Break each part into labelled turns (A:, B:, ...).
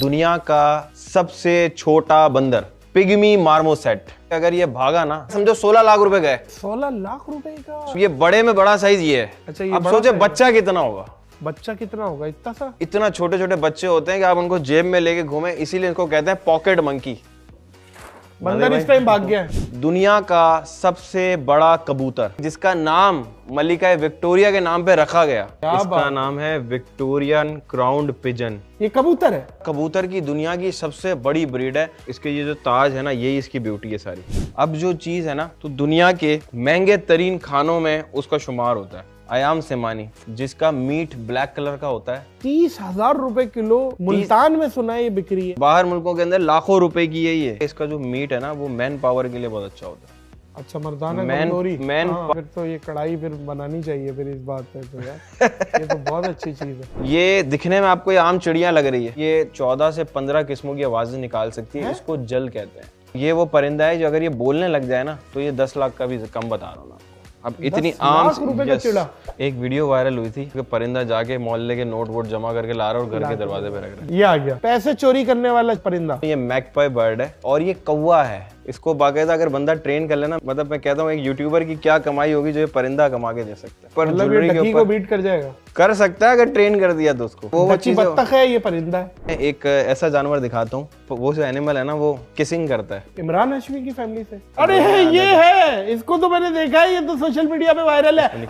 A: दुनिया का सबसे छोटा बंदर पिग्मी मार्मोसेट। अगर ये भागा ना, समझो 16 लाख रुपए गए।
B: 16 लाख रुपए का?
A: ये बड़े में बड़ा साइज ये है।
B: अच्छा, ये
A: अब सोचे बच्चा कितना होगा।
B: बच्चा कितना होगा? इतना सा?
A: इतना छोटे छोटे बच्चे होते हैं कि आप उनको जेब में लेके घूमे, इसीलिए इनको कहते हैं पॉकेट मंकी।
B: बंदर इस टाइम भाग गया है।
A: दुनिया का सबसे बड़ा कबूतर जिसका नाम मलिका विक्टोरिया के नाम पे रखा गया, इसका नाम है विक्टोरियन क्राउन्ड पिजन।
B: ये कबूतर है?
A: कबूतर की दुनिया की सबसे बड़ी ब्रीड है। इसके ये जो ताज है ना, यही इसकी ब्यूटी है सारी। अब जो चीज है ना, तो दुनिया के महंगे तरीन खानों में उसका शुमार होता है अयाम सेमानी, जिसका मीट ब्लैक कलर का होता है।
B: 30,000 रुपए किलो मुल्तान में सुना है ये बिक्री है।
A: बाहर मुल्कों के अंदर लाखों रुपए की है ये। इसका जो मीट है ना, वो मैन पावर के लिए बहुत अच्छा होता है।
B: अच्छा, मर्दाना
A: कमजोरी।
B: फिर तो ये कढ़ाई फिर बनानी चाहिए फिर इस बात पे तो यार। ये तो बहुत अच्छी चीज है।
A: ये दिखने में आपको ये आम चिड़िया लग रही है, ये 14 से 15 किस्मों की आवाजें निकाल सकती है। इसको जल कहते हैं। ये वो परिंदा है जो अगर ये बोलने लग जाए ना, तो ये 10 लाख का भी कम बता रहा हूँ। अब इतनी आम एक वीडियो वायरल हुई थी कि परिंदा जाके मोहल्ले के नोट वोट जमा करके ला रहा और घर के दरवाजे पे रख रहा है।
B: ये आ गया पैसे चोरी करने वाला परिंदा।
A: ये मैगपाई बर्ड है और ये कौवा है। इसको बाकायदा अगर बंदा ट्रेन कर लेना, मतलब मैं कहता हूँ एक यूट्यूबर की क्या कमाई होगी जो ये परिंदा कमा के दे सकता है। पर
B: मतलब ये डकी को बीट कर जाएगा? कर
A: सकता है अगर ट्रेन कर दिया तो उसको। वो चीज
B: बत्तख है, ये परिंदा है।
A: एक ऐसा जानवर दिखाता हूँ, वो जो एनिमल है ना, वो किसिंग करता है।
B: इमरान हाशमी की फैमिली से। अरे ये है, इसको तो मैंने देखा है, ये तो सोशल मीडिया पे वायरल है।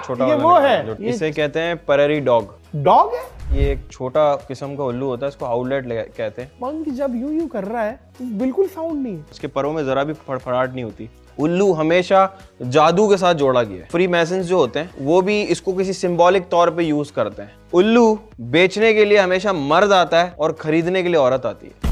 A: छोटा
B: ये वो है,
A: इसे कहते हैं प्रेरी डॉग।
B: डॉग है
A: ये? एक छोटा किस्म का उल्लू होता है, इसको आउटलेट कहते हैं।
B: मंक जब यूं कर रहा है तो बिल्कुल साउंड नहीं है।
A: इसके परों में जरा भी फड़फड़ाहट नहीं होती। उल्लू हमेशा जादू के साथ जोड़ा गया है। फ्री मैसन्स जो होते हैं वो भी इसको किसी सिंबॉलिक तौर पे यूज करते हैं। उल्लू बेचने के लिए हमेशा मर्द आता है और खरीदने के लिए औरत आती है।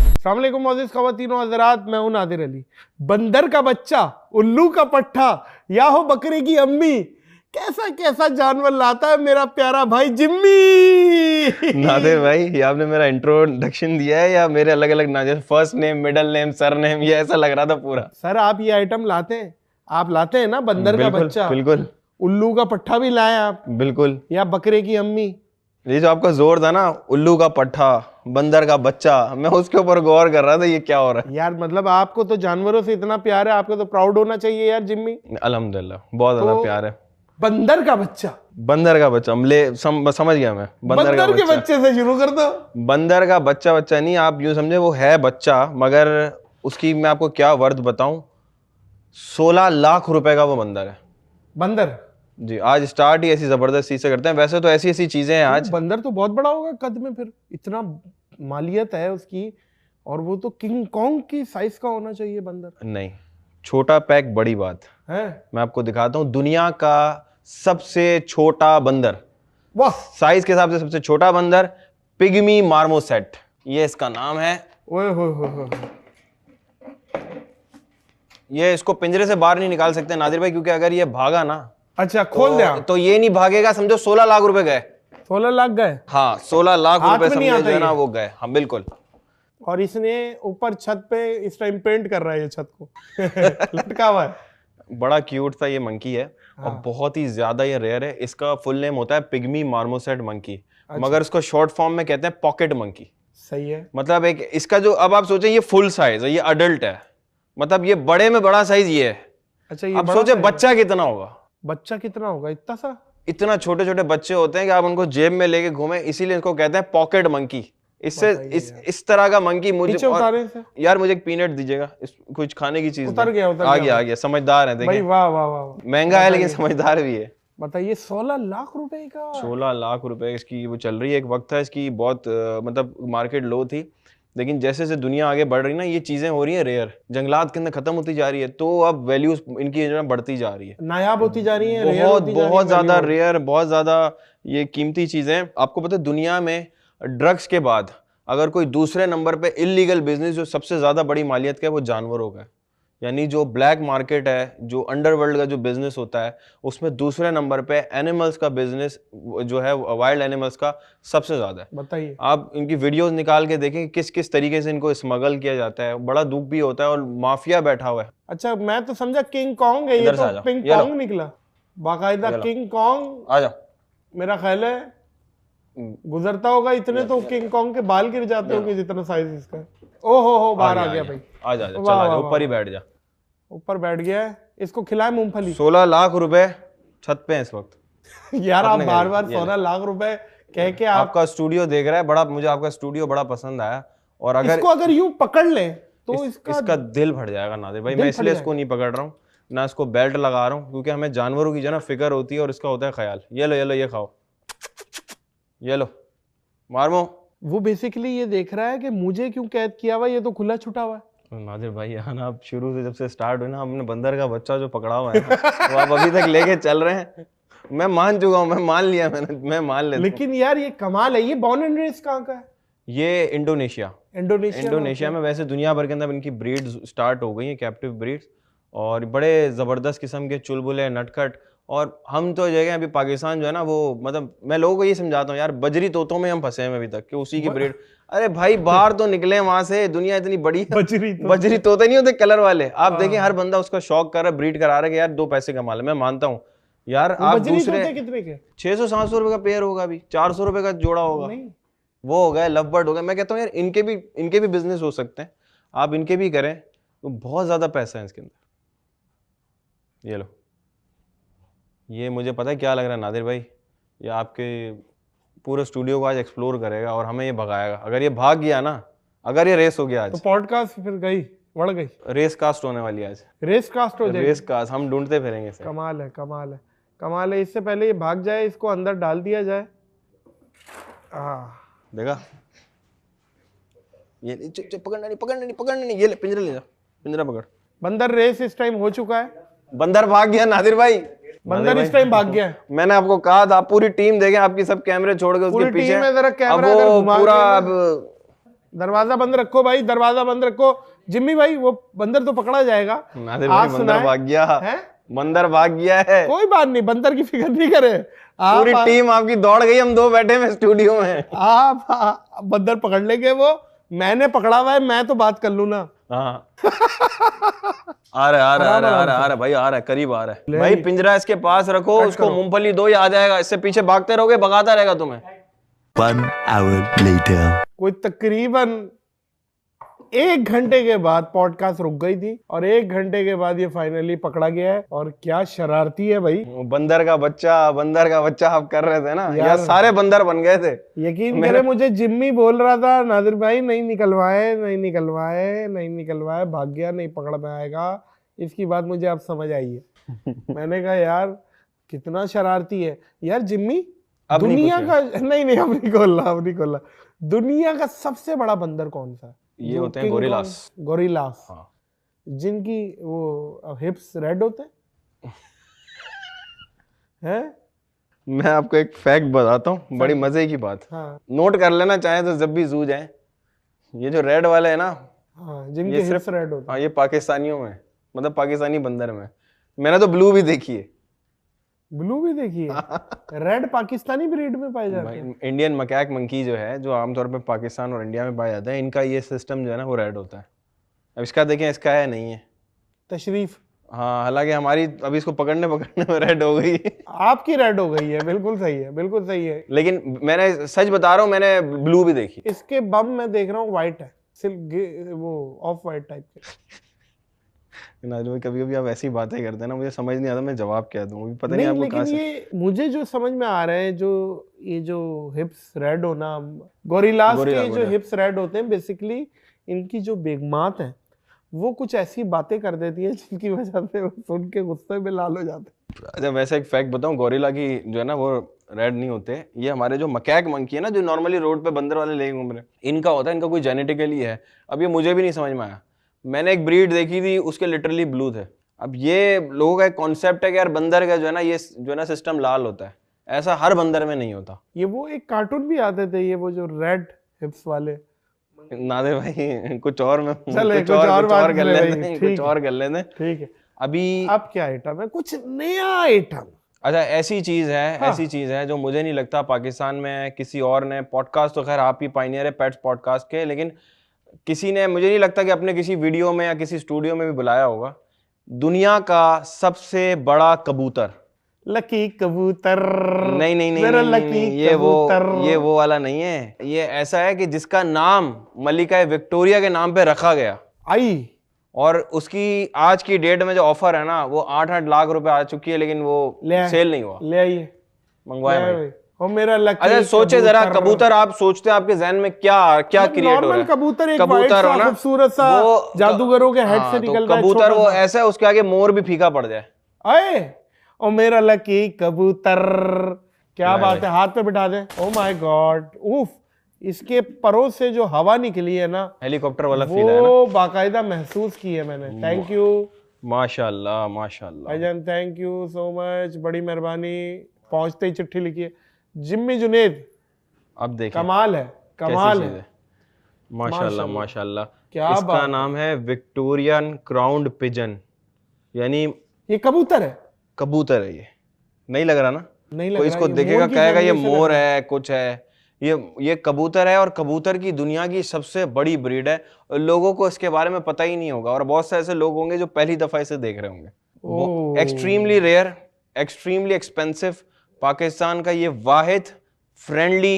B: अस्सलाम वालेकुम मोअज़्ज़िज़ ख़वातीन व हज़रात, मैं हूं नादिर अली। बंदर का बच्चा, उल्लू का पट्ठा या हो बकरे की अम्मी, कैसा कैसा जानवर लाता है मेरा प्यारा भाई जिम्मी।
A: नादिर भाई, ये आपने मेरा इंट्रोडक्शन दिया है या मेरे अलग अलग नाम, जैसे first name, middle name, sir name, ये ऐसा लग रहा था पूरा।
B: सर आप ये आइटम लाते हैं? आप लाते हैं ना बंदर का बच्चा?
A: बिल्कुल।
B: उल्लू का पट्ठा भी लाए आप?
A: बिल्कुल।
B: या बकरे की अम्मी?
A: ये जो आपका जोर था ना, उल्लू का पट्ठा, बंदर का बच्चा, मैं उसके ऊपर गौर कर रहा था ये क्या हो रहा है
B: यार। मतलब आपको तो जानवरों से इतना प्यार है, आपको तो प्राउड होना चाहिए यार जिम्मी।
A: अल्हम्दुलिल्लाह, बहुत ज्यादा प्यार है।
B: बंदर का बच्चा,
A: बंदर का बच्चा, समझ गया मैं।
B: बंदर के बच्चे से शुरू कर दो।
A: बंदर का बच्चा नहीं, आप यूं समझे वो है बच्चा, मगर उसकी मैं आपको क्या वर्थ बताऊं। 16 लाख रुपए का वो बंदर है।
B: बंदर
A: जी, आज स्टार्ट ही ऐसी जबरदस्त चीज से करते हैं। वैसे तो ऐसी ऐसी चीजें हैं आज।
B: बंदर तो बहुत बड़ा होगा कद में, फिर इतना मालियत है उसकी, और वो तो किंग कॉन्ग की साइज का होना चाहिए बंदर।
A: नहीं, छोटा पैक बड़ी बात
B: है।
A: मैं आपको दिखाता हूँ दुनिया का सबसे छोटा बंदर।
B: वाह,
A: साइज के हिसाब से सबसे छोटा बंदर पिग्मी मार्मोसेट, ये इसका नाम है।
B: ओए हो।
A: ये इसको पिंजरे से बाहर नहीं निकाल सकते नादिर भाई, क्योंकि अगर ये भागा ना,
B: अच्छा खोल दिया
A: तो ये नहीं भागेगा। समझो 16 लाख रुपए गए।
B: 16 लाख गए?
A: हाँ, 16 लाख रुपए समझो जो है ना वो गए। हाँ बिल्कुल।
B: और इसने ऊपर छत पे इस टाइम पेंट कर रहा है ये छत को। लटका हुआ है।
A: बड़ा क्यूट सा ये मंकी है। हाँ। और बहुत ही ज्यादा ये रेयर है। इसका फुल नेम होता है पिग्मी मार्मोसेट मंकी। अच्छा। मगर इसको शॉर्ट फॉर्म में कहते हैं पॉकेट मंकी।
B: सही है।
A: मतलब एक इसका जो, अब आप सोचे ये फुल साइज है, ये अडल्ट है, मतलब ये बड़े में बड़ा साइज ये है। अच्छा, ये अब सोचे बच्चा कितना होगा।
B: बच्चा कितना होगा? इतना सा?
A: इतना छोटे छोटे बच्चे होते हैं कि आप उनको जेब में लेके घूमे, इसीलिए इसको कहते हैं पॉकेट मंकी। इससे इस तरह का मंकी मुझे यार मुझे एक पीनट दीजिएगा, कुछ खाने की चीज।
B: उतर गया।
A: आ गया। समझदार है, देखिए।
B: वाह वाह वाह।
A: महंगा है लेकिन समझदार भी है।
B: बताइए 16 लाख रुपए का।
A: 16 लाख रुपए इसकी वो चल रही है। एक वक्त था इसकी बहुत मतलब मार्केट लो थी, लेकिन जैसे जैसे दुनिया आगे बढ़ रही ना, ये चीजें हो रही है रेयर, जंगलात के अंदर खत्म होती जा रही है, तो अब वैल्यूज इनकी जो है बढ़ती जा रही है, नायाब होती जा रही है। बहुत ज्यादा रेयर, बहुत ज्यादा ये कीमती चीजें। आपको पता है दुनिया में ड्रग्स के बाद अगर कोई दूसरे नंबर पे इलीगल बिजनेस जो सबसे ज्यादा बड़ी मालियत का है वो जानवरों का है। यानी जो ब्लैक मार्केट है, जो अंडरवर्ल्ड का जो बिजनेस होता है, उसमें दूसरे नंबर पे एनिमल्स का बिजनेस जो है, वाइल्ड एनिमल्स का सबसे ज्यादा है। बताइए, आप इनकी वीडियोस निकाल के देखें किस किस तरीके से इनको स्मगल किया जाता है। बड़ा दुख भी होता है और माफिया बैठा हुआ है। अच्छा, मैं तो समझा किंग कॉन्ग है, ये तो पिंग कॉन्ग निकला। बाकायदा किंग कॉन्ग। आ जाओ,
B: मेरा ख्याल है गुजरता होगा इतने तो किंग कॉन्ग के बाल गिर जाते होंगे जितना साइज इसका है। ओ हो बाहर आ गया भाई।
A: आ जा चल आ जा, ऊपर ही बैठ जा।
B: ऊपर बैठ गया है, इसको खिलाए मूंगफली।
A: 16 लाख रुपए छत पे हैं इस वक्त।
B: यार आप बार बार 16 लाख रुपए कह के
A: आपका स्टूडियो देख रहा है बड़ा, मुझे आपका स्टूडियो बड़ा पसंद आया, और अगर
B: इसको अगर यूं पकड़ ले तो
A: इसका दिल फट जाएगा नादिर भाई। मैं इसलिए इसको नहीं पकड़ रहा हूँ, ना इसको बेल्ट लगा रहा हूँ, क्योंकि हमें जानवरों की जो ना फिक्र होती है और इसका होता है ख्याल। ये लो ये खाओ, ये लो मारमो।
B: वो बेसिकली ये देख रहा है कि मुझे क्यों कैद किया हुआ, ये तो खुला छुटा हुआ है।
A: नादिर भाई यहाँ ना आप शुरू से जब से स्टार्ट हुई ना, हमने बंदर का बच्चा जो पकड़ा हुआ है वो आप अभी तक लेके चल रहे हैं। मैं मान चुका हूँ, मैं मान लिया, मैं मान लेता।
B: लेकिन यार ये कमाल है। ये बॉर्न एंड रेस कहाँ का है?
A: ये इंडोनेशिया में। वैसे दुनिया भर के अंदर इनकी ब्रीड स्टार्ट हो गई है, कैप्टिव ब्रीड्स, और बड़े ज़बरदस्त किस्म के चुलबुले नटखट। और हम तो जगह अभी पाकिस्तान जो है ना, वो मतलब मैं लोगों को ये समझाता हूँ यार, बजरी तोतों में हम फंसे हैं अभी तक कि उसी की ब्रीड। अरे भाई बाहर तो निकले वहां से, दुनिया इतनी बड़ी है। बजरी तोते नहीं होते कलर वाले, आप देखें हर बंदा उसका शौक कर रहा है, ब्रीड करा रहा है कि यार 2 पैसे कमा ले। मैं मानता हूँ यार, आप दूसरे
B: कितने के
A: 600-700 रुपए का पेयर होगा, अभी 400 रुपए का जोड़ा होगा, वो हो गए लव बर्ड हो गए। मैं कहता हूँ यार इनके भी बिजनेस हो सकते हैं, आप इनके भी करें तो बहुत ज्यादा पैसा है इसके अंदर। ये लो, ये मुझे पता है क्या लग रहा है नादिर भाई, ये आपके पूरे स्टूडियो को आज एक्सप्लोर करेगा और हमें ये भगाएगा। अगर ये भाग गया ना, अगर ये रेस हो गया आज,
B: तो पॉडकास्ट फिर गई बढ़ गई,
A: रेस कास्ट होने वाली है आज।
B: रेस कास्ट हो जाएगी,
A: रेस कास्ट हम ढूंढते फिरेंगे इसे।
B: कमाल है कमाल है कमाल है। इससे पहले ये भाग जाए, इसको अंदर डाल दिया जाए।
A: देखा, ये पकड़ना नहीं, ये ले पिंजरा ले जा, पिंजरा पकड़।
B: बंदर रेस इस टाइम हो चुका है,
A: बंदर भाग गया नादिर भाई,
B: बंदर इस टाइम भाग गया।
A: मैंने आपको कहा था, आप पूरी टीम देखें, आपकी सब कैमरे छोड़ के उसके पीछे।
B: टीम में जरा कैमरा
A: अब वो पूरा
B: दरवाजा बंद रखो भाई, दरवाजा बंद रखो। जिम्मी भाई वो बंदर तो पकड़ा जाएगा।
A: नादिर भाई बंदर भाग गया है, बंदर भाग गया है।
B: कोई बात नहीं, बंदर की फिक्र नहीं करे,
A: पूरी टीम आपकी दौड़ गई, हम 2 बैठे हैं स्टूडियो में।
B: आप बंदर पकड़ लेंगे, वो मैंने पकड़ा हुआ है, मैं तो बात कर लू ना।
A: हाँ आ रहा है भाई, आ रहा है, करीब आ रहा है भाई। पिंजरा इसके पास रखो, उसको मूंगफली दो, ये आ जाएगा। इससे पीछे भागते रहोगे, भगाता रहेगा तुम्हें।
C: 1 hour later.
B: कोई तकरीबन 1 घंटे के बाद पॉडकास्ट रुक गई थी और 1 घंटे के बाद ये फाइनली पकड़ा गया है। और क्या शरारती है भाई,
A: बंदर का बच्चा आप कर रहे थे ना यार, सारे बंदर बन गए थे।
B: यकीन करे, मुझे जिम्मी बोल रहा था नादिर भाई नहीं निकलवाए, भाग गया, नहीं पकड़ में आएगा। इसकी बात मुझे अब समझ आई है। मैंने कहा यार कितना शरारती है यार जिम्मी। दुनिया का नहीं अब नहीं खोलना। दुनिया का सबसे बड़ा बंदर कौन सा?
A: ये होते हैं
B: गोरिल्लास।
A: हाँ।
B: जिनकी वो हिप्स रेड होते हैं।
A: मैं आपको एक फैक्ट बताता हूँ, बड़ी मजे की बात।
B: हाँ।
A: नोट कर लेना चाहे तो जब भी जू जाए, ये जो रेड वाले है ना,
B: जिनके हिप्स रेड होते हैं,
A: ये पाकिस्तानियों में, मतलब पाकिस्तानी बंदर में। मैंने तो ब्लू भी देखी है। रेड पाकिस्तानी ब्रीड में पाए जाते हैं। इंडियन मकैक मंकी जो है, जो आमतौर पे पाकिस्तान और इंडिया में पाया जाता है, इनका ये सिस्टम जो है ना वो रेड होता है। अब इसका देखें, इसका है नहीं है
B: तशरीफ।
A: हाँ, हालांकि हमारी अभी इसको पकड़ने में रेड हो गई।
B: आपकी रेड हो गई है, बिल्कुल सही है।
A: लेकिन मैंने सच बता रहा हूँ, मैंने ब्लू भी देखी।
B: इसके बम मैं देख रहा हूँ व्हाइट है, सिर्फ वो ऑफ व्हाइट टाइप के।
A: कभी कभी आप ऐसी बातें करते हैं ना, मुझे समझ नहीं आता मैं जवाब क्या दूं, पता नहीं आपको कहां से।
B: ये मुझे जो समझ में आ रहा है, ये जो हिप्स रेड होना, गोरिल्लास के जो हिप्स रेड होते हैं, बेसिकली इनकी जो बेगमात है वो कुछ ऐसी बातें कर देती है जिनकी वजह से वो सुन के गुस्से में लाल हो जाते हैं।
A: अच्छा, वैसे एक फैक्ट बताऊं, गोरिल्ला की जो है ना वो रेड नहीं होते। ये हमारे जो मकैक मंकी है ना, जो नॉर्मली रोड पे बंदर वाले लेके घूम रहे हैं, इनका होता है, इनका कोई जेनेटिकली है। अब ये मुझे भी नहीं समझ में आया। मैंने एक ब्रीड देखी थी, उसके लिटरली ब्लू थे। अब ये लोगों का एक कॉन्सेप्ट है कि यार बंदर का जो है ना, ये जो है ना सिस्टम लाल होता है, ऐसा हर बंदर में नहीं होता।
B: ये वो एक कार्टून भी आते थे, ये वो जो रेड हिप्स वाले।
A: नादिर भाई कुछ और में
B: कुछ और कर
A: लेते। ठीक है। अभी
B: अब क्या आइटम है, कुछ नया आइटम?
A: अच्छा, ऐसी चीज है जो मुझे नहीं लगता पाकिस्तान में किसी और ने, पॉडकास्ट तो खैर आप ही पाइनियर है पेट्स पॉडकास्ट के, लेकिन किसी ने, मुझे नहीं लगता कि अपने किसी वीडियो में या किसी स्टूडियो में भी बुलाया होगा। दुनिया का सबसे बड़ा कबूतर।
B: लकी कबूतर,
A: नहीं नहीं नहीं,
B: मेरा
A: नहीं,
B: लकी
A: नहीं,
B: कबूतर।
A: ये वो वाला नहीं है। ये ऐसा है कि जिसका नाम मलिका विक्टोरिया के नाम पे रखा गया,
B: आई,
A: और उसकी आज की डेट में जो ऑफर है ना वो 8-8 लाख रुपए आ चुकी है, लेकिन वो सेल नहीं हुआ।
B: ले आइए,
A: मंगवाया भाई।
B: भाई। और मेरा लकी
A: अच्छा सोचे जरा, कबूतर आप सोचते हैं आपके जहन में क्या क्या क्रिएट हो रहा है?
B: कबूतर, एक
A: कबूतर हो ना,
B: खूबसूरत सा
A: वो
B: जादूगरों के हेड से
A: तो
B: निकल रहा है,
A: कबूतर वो
B: छोटा सा।
A: ऐसा है, उसके आगे मोर भी फीका पड़ जाए।
B: आए, और मेरा लकी कबूतर, क्या
A: ले
B: बात है, हाथ पे बिठा दे। ओ माय गॉड, उफ, इसके परों से जो हवा निकली है ना,
A: हेलीकॉप्टर वाला फील है ना।
B: वो बाकायदा महसूस की है मैंने। थैंक यू
A: माशाल्लाह माशाल्लाह
B: भाईजान, थैंक यू सो मच, बड़ी मेहरबानी। पहुंचते ही चिट्ठी लिखी है, जिम्मी जुनेद,
A: अब देखें
B: कमाल है, कमाल
A: कैसी चीज़
B: है।
A: है। माशाल्लाह माशाल्लाह।
B: क्या
A: इसका
B: बात
A: नाम है विक्टोरियन क्राउन्ड पिजन, यानी
B: ये कबूतर है?
A: कबूतर है। ये नहीं लग रहा ना,
B: नहीं लग
A: कोई
B: रहा,
A: इसको
B: ये
A: देखेगा
B: मोर की
A: कहेगा ये
B: फैमिली से लग
A: मोर
B: रहा
A: है, कुछ है। ये कबूतर है, और कबूतर की दुनिया की सबसे बड़ी ब्रीड है। और लोगों को इसके बारे में पता ही नहीं होगा, और बहुत से ऐसे लोग होंगे जो पहली दफा इसे देख रहे होंगे।
B: Oh.
A: Extremely rare, extremely expensive, Pakistan का ये वाहिद फ्रेंडली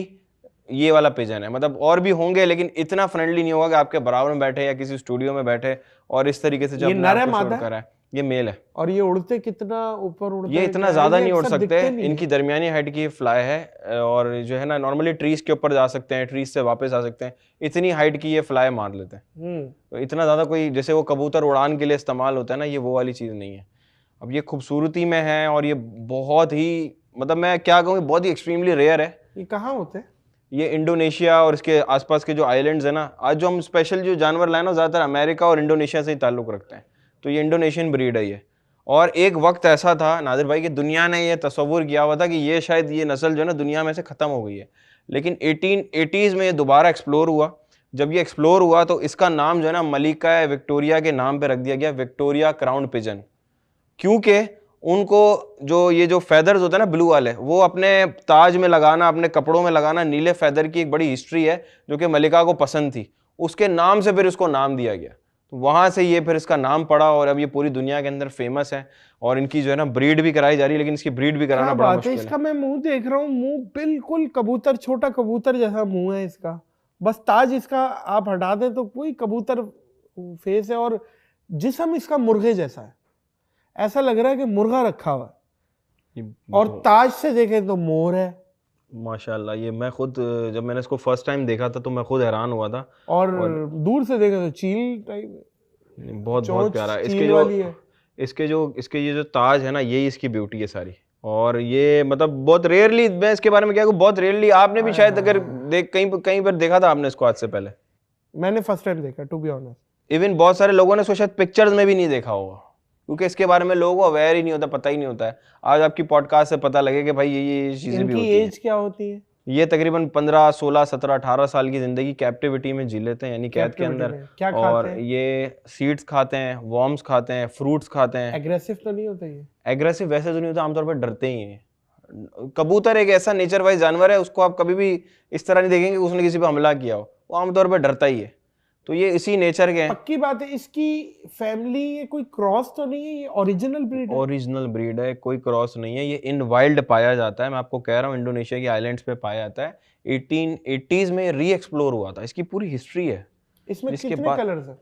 A: ये वाला पिजन है। मतलब और भी होंगे, लेकिन इतना फ्रेंडली नहीं होगा कि आपके बराबर में बैठे या किसी स्टूडियो में बैठे और इस तरीके से
B: ये नर है, मादा
A: कर रहा है। ये मेल है।
B: और ये उड़ते कितना ऊपर उड़ते
A: ये
B: हैं,
A: इतना
B: क्या है?
A: ज्यादा
B: ये
A: नहीं उड़
B: अक्सर
A: सकते,
B: दिखते नहीं
A: इनकी
B: हैं।
A: दरमियानी हाइट की फ्लाई है, और जो है ना नॉर्मली ट्रीज के ऊपर जा सकते हैं, ट्रीज से वापस आ सकते हैं, इतनी हाइट की ये फ्लाई मार लेते हैं। तो इतना ज्यादा कोई, जैसे वो कबूतर उड़ान के लिए इस्तेमाल होता है ना, ये वो वाली चीज नहीं है। अब ये खूबसूरती में है, और ये बहुत ही, मतलब मैं क्या कहूँ, बहुत ही एक्सट्रीमली रेयर है।
B: ये कहाँ होते हैं?
A: ये इंडोनेशिया और इसके आसपास के जो आइलैंड्स है ना, आज जो हम स्पेशल जो जानवर लाए ना, ज़्यादातर अमेरिका और इंडोनेशिया से ही ताल्लुक़ रखते हैं। तो ये इंडोनेशियन ब्रीड है ये। और एक वक्त ऐसा था नादिर भाई कि दुनिया ने ये तस्वुर किया हुआ था कि ये शायद ये नस्ल जो है ना दुनिया में से ख़त्म हो गई है, लेकिन 1880s में ये दोबारा एक्सप्लोर हुआ। जब ये एक्सप्लोर हुआ तो इसका नाम जो है ना मलिका विक्टोरिया के नाम पर रख दिया गया, विक्टोरिया क्राउन पिजन। क्योंकि उनको जो ये जो फेदर्स होते हैं ना ब्लू वाले, वो अपने ताज में लगाना, अपने कपड़ों में लगाना, नीले फेदर की एक बड़ी हिस्ट्री है जो कि मलिका को पसंद थी। उसके नाम से फिर इसको नाम दिया गया, तो वहाँ से ये फिर इसका नाम पड़ा, और अब ये पूरी दुनिया के अंदर फेमस है। और इनकी जो है ना ब्रीड भी कराई जा रही है, लेकिन इसकी ब्रीड भी कराना बड़ा मुश्किल है।
B: इसका मैं मुंह देख रहा हूँ, मुंह बिल्कुल कबूतर, छोटा कबूतर जैसा मुंह है इसका। बस ताज इसका आप हटा दें तो कोई कबूतर फेस है, और जिस्म इसका मुर्गे जैसा है। ऐसा लग रहा है कि मुर्गा रखा हुआ है, और ताज से देखें तो मोर है।
A: माशाल्लाह, ये मैं खुद जब मैंने इसको फर्स्ट टाइम देखा था तो मैं खुद हैरान हुआ था,
B: और दूर से देखें तो चील टाइप,
A: बहुत प्यारा। इसके ये जो ताज है ना, यही इसकी ब्यूटी है सारी। और ये मतलब बहुत रेयरली, मैं इसके बारे में क्या कहूँ, बहुत रेयरली। आपने भी शायद अगर कहीं पर देखा था आपने इसको आज से पहले?
B: मैंने फर्स्ट टाइम देखा, टू बी ऑनेस्ट।
A: इवन बहुत सारे लोगों ने इसको शायद पिक्चर्स में भी नहीं देखा होगा, क्योंकि इसके बारे में लोगों को अवेयर ही नहीं होता, पता ही नहीं होता है। आज आपकी पॉडकास्ट से पता लगे कि भाई ये चीजें भी होती हैं।
B: एज क्या होती है?
A: ये तकरीबन 15, 16, 17, 18 साल की जिंदगी कैप्टिविटी में जी लेते हैं, यानी कैद के अंदर।
B: क्या
A: और
B: खाते हैं?
A: ये सीड्स खाते हैं, वॉर्म्स खाते हैं, फ्रूट्स खाते हैं।
B: एग्रेसिव तो नहीं होता ये?
A: एग्रेसिव वैसे तो नहीं होता, आमतौर पर डरते ही हैं। कबूतर एक ऐसा नेचर वाइज जानवर है, उसको आप कभी भी इस तरह नहीं देखेंगे कि उसने किसी पर हमला किया हो, वो आमतौर पर डरता ही है। तो ये इसी नेचर के हैं।
B: पक्की बात है, इसकी फैमिली ये कोई क्रॉस तो नहीं है, ये ओरिजिनल ब्रीड है?
A: ओरिजिनल ब्रीड है, कोई क्रॉस नहीं है। ये इन वाइल्ड पाया जाता है, मैं आपको कह रहा हूँ, इंडोनेशिया के आइलैंड्स पे पाया जाता है। 1880s में री एक्सप्लोर हुआ था, इसकी पूरी हिस्ट्री है।
B: इसमें कितने कलर्स हैं?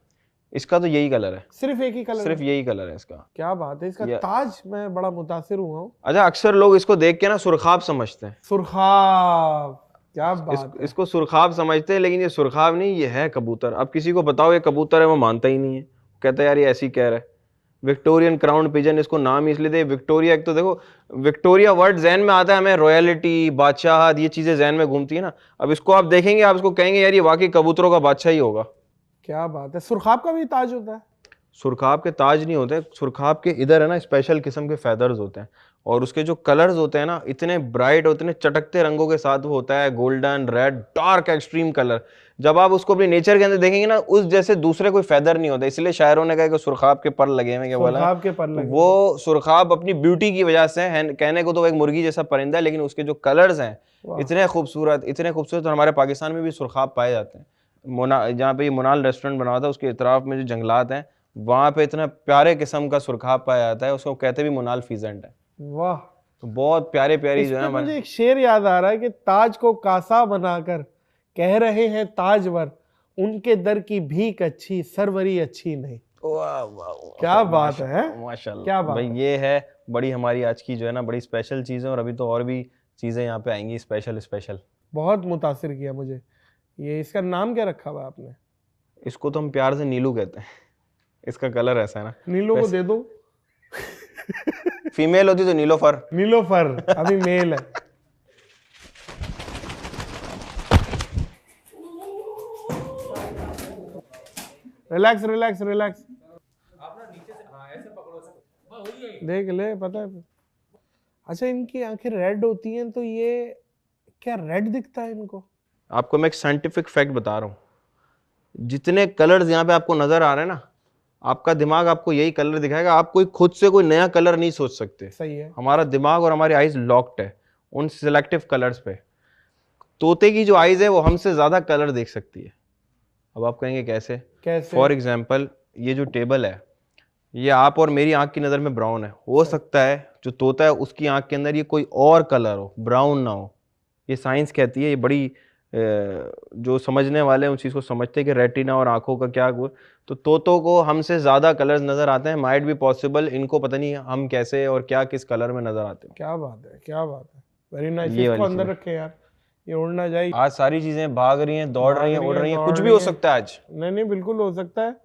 A: इसका तो यही कलर है,
B: सिर्फ एक ही कलर?
A: सिर्फ यही कलर है इसका।
B: क्या बात है, इसका ताज मैं बड़ा मुतासिर हुआ हूँ।
A: अच्छा, अक्सर लोग इसको देख के ना सुरखाब समझते हैं।
B: सुरखाब, क्या बात है।
A: इसको सुरखाब समझते हैं, लेकिन ये सुरखाब नहीं, ये है कबूतर। अब किसी को बताओ ये कबूतर है, वो मानता ही नहीं है, कहता है यार ये ऐसी कह रहा है। विक्टोरियन क्राउन पिजन इसको नाम इसलिए दे, विक्टोरिया, एक तो देखो विक्टोरिया वर्ड जहन में आता है हमें, रॉयलिटी, बादशाह, ये चीजें जहन में घूमती है ना। अब इसको आप देखेंगे, आप इसको कहेंगे यार ये वाकई कबूतरों का बादशाह ही होगा।
B: क्या बात है। सुरखाब का भी ताज होता है?
A: सुरखाब के ताज नहीं होते, सुरखाब के इधर है ना स्पेशल किस्म के फेदर्स होते हैं, और उसके जो कलर्स होते हैं ना इतने ब्राइट, इतने चटकते रंगों के साथ वो होता है, golden, red, dark extreme colour. जब आप उसको अपने नेचर के अंदर देखेंगे ना, उस जैसे दूसरे कोई फेदर नहीं होता। इसलिए शायरों ने कहा कि सुरखाब के पर लगे हुए, क्या बोला?
B: सुरखाब के पर लगे।
A: वो सुरखाब अपनी ब्यूटी की वजह से है, कहने को तो एक मुर्गी जैसा परिंदा है, लेकिन उसके जो कलर्स हैं इतने खूबसूरत, और हमारे पाकिस्तान में भी सुरखाब पाए जाते हैं। जहाँ पे ये मुनाल रेस्टोरेंट बना था उसके इतराफ में जो जंगलात हैं, वहाँ पे इतना प्यारे किस्म का सुरखाब पाया जाता है, उसको कहते भी मुनाल फीजेंट है।
B: वाह,
A: तो बहुत प्यारे प्यारी
B: इस
A: जो
B: पे
A: है
B: मुझे
A: हमारे।
B: एक शेर याद आ रहा है कि ताज को कासा बनाकर कह रहे हैं ताजवर, उनके दर की भीख अच्छी सरवरी अच्छी नहीं।
A: वाह वाह वाह,
B: क्या बात है,
A: माशाल्लाह
B: क्या बात
A: भाई।
B: है।
A: ये है बड़ी हमारी आज की जो है ना बड़ी स्पेशल चीज़ें, और अभी तो और भी चीज़ें यहाँ पे आएंगी स्पेशल स्पेशल।
B: बहुत मुतासिर किया मुझे। ये इसका नाम क्या रखा हुआ है आपने?
A: इसको तो हम प्यार से नीलू कहते हैं, इसका कलर ऐसा है ना।
B: नीलो को दे दो।
A: फीमेल होती तो नीलोफर।
B: नीलोफर अभी मेल है। Relax relax relax. देख ले, पता है। अच्छा, इनकी आंखें रेड होती हैं तो ये क्या रेड दिखता है इनको?
A: आपको मैं एक साइंटिफिक फैक्ट बता रहा हूँ, जितने कलर्स यहाँ पे आपको नजर आ रहे हैं ना, आपका दिमाग आपको यही कलर दिखाएगा। आप कोई खुद से कोई नया कलर नहीं सोच सकते।
B: सही है।
A: हमारा दिमाग और हमारी आईज लॉक्ड है उन सिलेक्टिव कलर्स पे। तोते की जो आईज है वो हमसे ज्यादा कलर देख सकती है। अब आप कहेंगे कैसे?
B: कैसे?
A: फॉर एग्जाम्पल, ये जो टेबल है, ये आप और मेरी आंख की नज़र में ब्राउन है। हो सकता है जो तोता है उसकी आंख के अंदर ये कोई और कलर हो, ब्राउन ना हो। ये साइंस कहती है। ये बड़ी जो समझने वाले हैं उस चीज़ को समझते हैं कि रेटिना और आंखों का क्या गुण। तो तोतों को हमसे ज़्यादा कलर्स नज़र आते हैं। माइट बी पॉसिबल इनको पता नहीं हम कैसे और क्या किस कलर में नज़र आते हैं।
B: क्या बात है, क्या बात है। Very nice.
A: ये
B: इसको
A: वाली
B: अंदर
A: चीज़।
B: रखे यार, ये उड़ ना जाए।
A: आज सारी चीज़ें भाग रही हैं, दौड़ रही हैं, उड़ रही हैं,
B: दौड़
A: कुछ भी
B: रही
A: हो
B: हैं।
A: सकता है आज।
B: नहीं नहीं, बिल्कुल हो सकता है।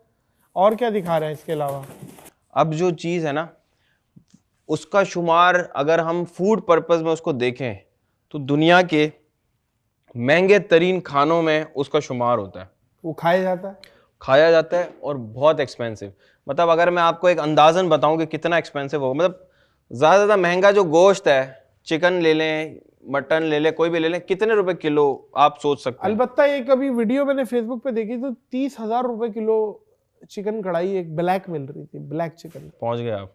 B: और क्या दिखा रहे हैं इसके अलावा?
A: अब जो चीज़ है ना, उसका शुमार अगर हम फूड पर्पस में उसको देखें तो दुनिया के महंगे तरीन खानों में उसका शुमार होता है।
B: वो खाया जाता है?
A: खाया जाता है और बहुत एक्सपेंसिव। मतलब अगर मैं आपको एक अंदाजन बताऊं कि कितना एक्सपेंसिव होगा, मतलब ज़्यादा महंगा जो गोश्त है, चिकन ले लें, मटन ले लें, कोई भी ले लें, कितने रुपए किलो आप सोच सकते हैं?
B: अलबत्ता एक अभी वीडियो मैंने फेसबुक पे देखी तो 30,000 रुपए किलो चिकन कढ़ाई एक ब्लैक मिल रही थी, ब्लैक चिकन।
A: पहुंच गए आप।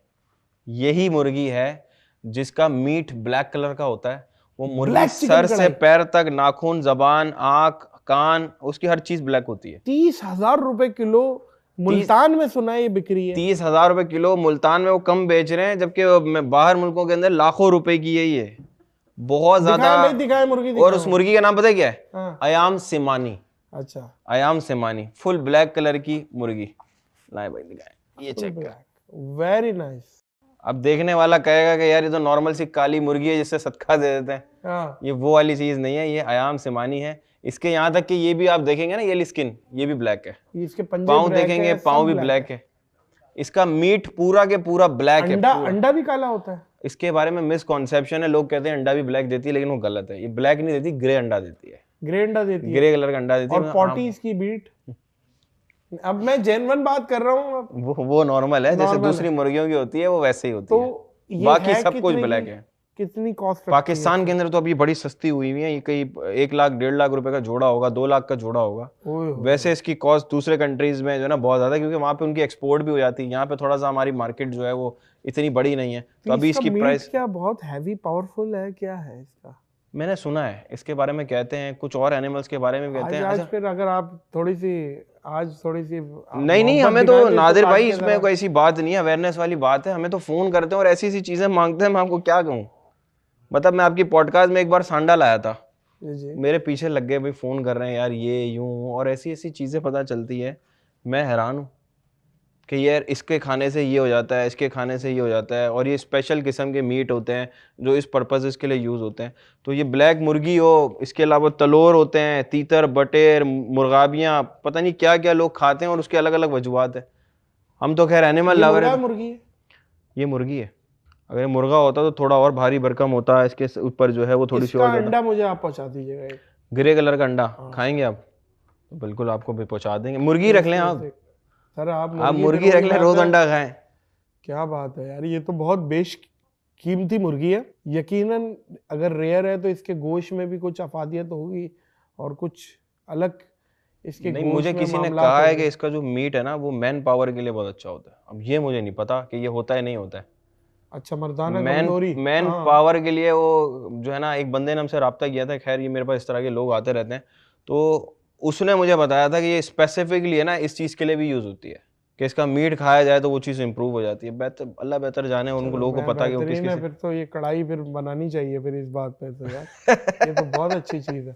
A: यही मुर्गी है जिसका मीट ब्लैक कलर का होता है। वो मुर्गी
B: Black chicken
A: सर से
B: कढ़ाई।
A: पैर तक, नाखून, जबान, आंख, कान, उसकी हर चीज ब्लैक होती है।
B: 30,000 रुपए किलो मुल्तान में सुना है ये बिक्री है।
A: 30,000 रुपए किलो मुल्तान में वो कम बेच रहे हैं, जबकि बाहर मुल्कों के अंदर लाखों रुपए की है ये। बहुत
B: दिखाए
A: ज्यादा।
B: भाई, दिखाए मुर्गी
A: और
B: दिखाए।
A: उस मुर्गी का नाम पता है क्या है?
B: हाँ।
A: अयाम सिमानी।
B: अच्छा,
A: अयाम सिमानी, फुल ब्लैक कलर की मुर्गी। लाए भाई दिखाए, ये चेक कर।
B: Very nice.
A: अब देखने वाला कहेगा कि यार ये तो नॉर्मल सी काली मुर्गी है जिससे सदका दे देते हैं।
B: हाँ,
A: ये वो वाली चीज नहीं है, ये अयाम सिमानी है। इसके यहाँ तक कि ये भी आप देखेंगे ना, ये स्किन ये भी ब्लैक है।
B: इसके पंजे
A: पाँव
B: black
A: देखेंगे,
B: है,
A: पाँव
B: सब
A: भी
B: black
A: ब्लैक है। इसका मीट पूरा के पूरा ब्लैक है।
B: अंडा,
A: पूरा।
B: अंडा भी काला होता है?
A: इसके बारे में मिसकॉन्सेप्शन है। लोग कहते हैं अंडा भी ब्लैक देती है, लेकिन वो गलत है। ये ब्लैक नहीं देती, ग्रे अंडा देती है।
B: ग्रे अंडा देती है
A: ग्रे कलर का अंडा देती है।
B: और पॉटी इसकी बीट। अब मैं जेन्युइन बात कर रहा हूँ।
A: वो नॉर्मल है, जैसे
B: Normal
A: दूसरी मुर्गियों की होती है वो वैसे ही होती
B: तो
A: है।
B: ये
A: बाकी
B: है
A: सब कुछ
B: कितने
A: ब्लैक
B: की?
A: है।
B: कितनी कॉस्ट?
A: पाकिस्तान के अंदर तो अभी बड़ी सस्ती हुई हुई है। ये कहीं 1 लाख 1.5 लाख रुपए का जोड़ा होगा, 2 लाख का जोड़ा होगा। वैसे इसकी कॉस्ट दूसरे कंट्रीज में जो है ना बहुत ज्यादा है, क्योंकि वहाँ पे उनकी एक्सपोर्ट भी हो जाती है। यहाँ पे थोड़ा सा हमारी मार्केट जो है वो इतनी बड़ी नहीं है, तो अभी इसकी प्राइस
B: क्या बहुत हैवी पावरफुल है, क्या है इसका?
A: मैंने सुना है इसके बारे में। कहते हैं कुछ और एनिमल्स के बारे में कहते हैं।
B: आज फिर अगर आप थोड़ी सी
A: नहीं, हमें तो नादिर भाई इसमें कोई ऐसी बात नहीं है, अवेयरनेस वाली बात है। हमें तो फोन करते हैं और ऐसी ऐसी चीजें मांगते हैं, मैं आपको क्या कहूँ। मतलब मैं आपकी पॉडकास्ट में एक बार सांडा लाया था,
B: जी।
A: मेरे पीछे लग गए भाई, फोन कर रहे हैं यार ये यूं, और ऐसी ऐसी चीजें पता चलती है। मैं हैरान हूँ कि यार इसके खाने से ये हो जाता है, इसके खाने से ये हो जाता है। और ये स्पेशल किस्म के मीट होते हैं जो इस पर्पसेस के लिए यूज़ होते हैं। तो ये ब्लैक मुर्गी हो, इसके अलावा तलोर होते हैं, तीतर, बटेर, मुर्गाबियाँ, पता नहीं क्या क्या लोग खाते हैं और उसके अलग अलग वजूहत है। हम तो खैर एनिमल लवर है।
B: मुर्गी है?
A: ये मुर्गी है। अगर ये मुर्गा होता तो थोड़ा और भारी भरकम होता है। इसके ऊपर जो है वो थोड़ी सी और
B: अंडा मुझे आप पहुंचा दीजिएगा।
A: ग्रे कलर का अंडा खाएंगे आप? तो बिल्कुल आपको भी पहुंचा देंगे। मुर्गी रख लें आप,
B: सर आप
A: मुर्गी रख लें, रोज अंडा खाएं।
B: क्या बात है यार, ये तो बहुत बेशकीमती मुर्गी है। यकीनन अगर रेयर है तो इसके गोश्त में भी कुछ अफादियत होगी और कुछ अलग इसके
A: नहीं, मुझे किसी ने कहा है कि इसका जो मीट है ना वो मैन पावर के लिए बहुत अच्छा होता है। अब ये मुझे नहीं पता कि ये होता है नहीं होता है।
B: अच्छा, मर्दाना
A: मैन पावर के लिए वो जो है ना, एक बंदे ने हमसे रब्ता किया था। खैर ये मेरे पास इस तरह के लोग आते रहते हैं, तो उसने मुझे बताया था कि ये स्पेसिफिकली है ना इस चीज़ के लिए भी यूज़ होती है। कि इसका मीट खाया जाए तो वो चीज़ इंप्रूव हो जाती है। बेहतर अल्लाह बेहतर जाने, उनको लोगों को पता है कि वो किस
B: बेहतरीन है।
A: किस
B: फिर तो ये कढ़ाई फिर बनानी चाहिए फिर इस बात पे तो यार, ये तो बहुत अच्छी चीज़ है।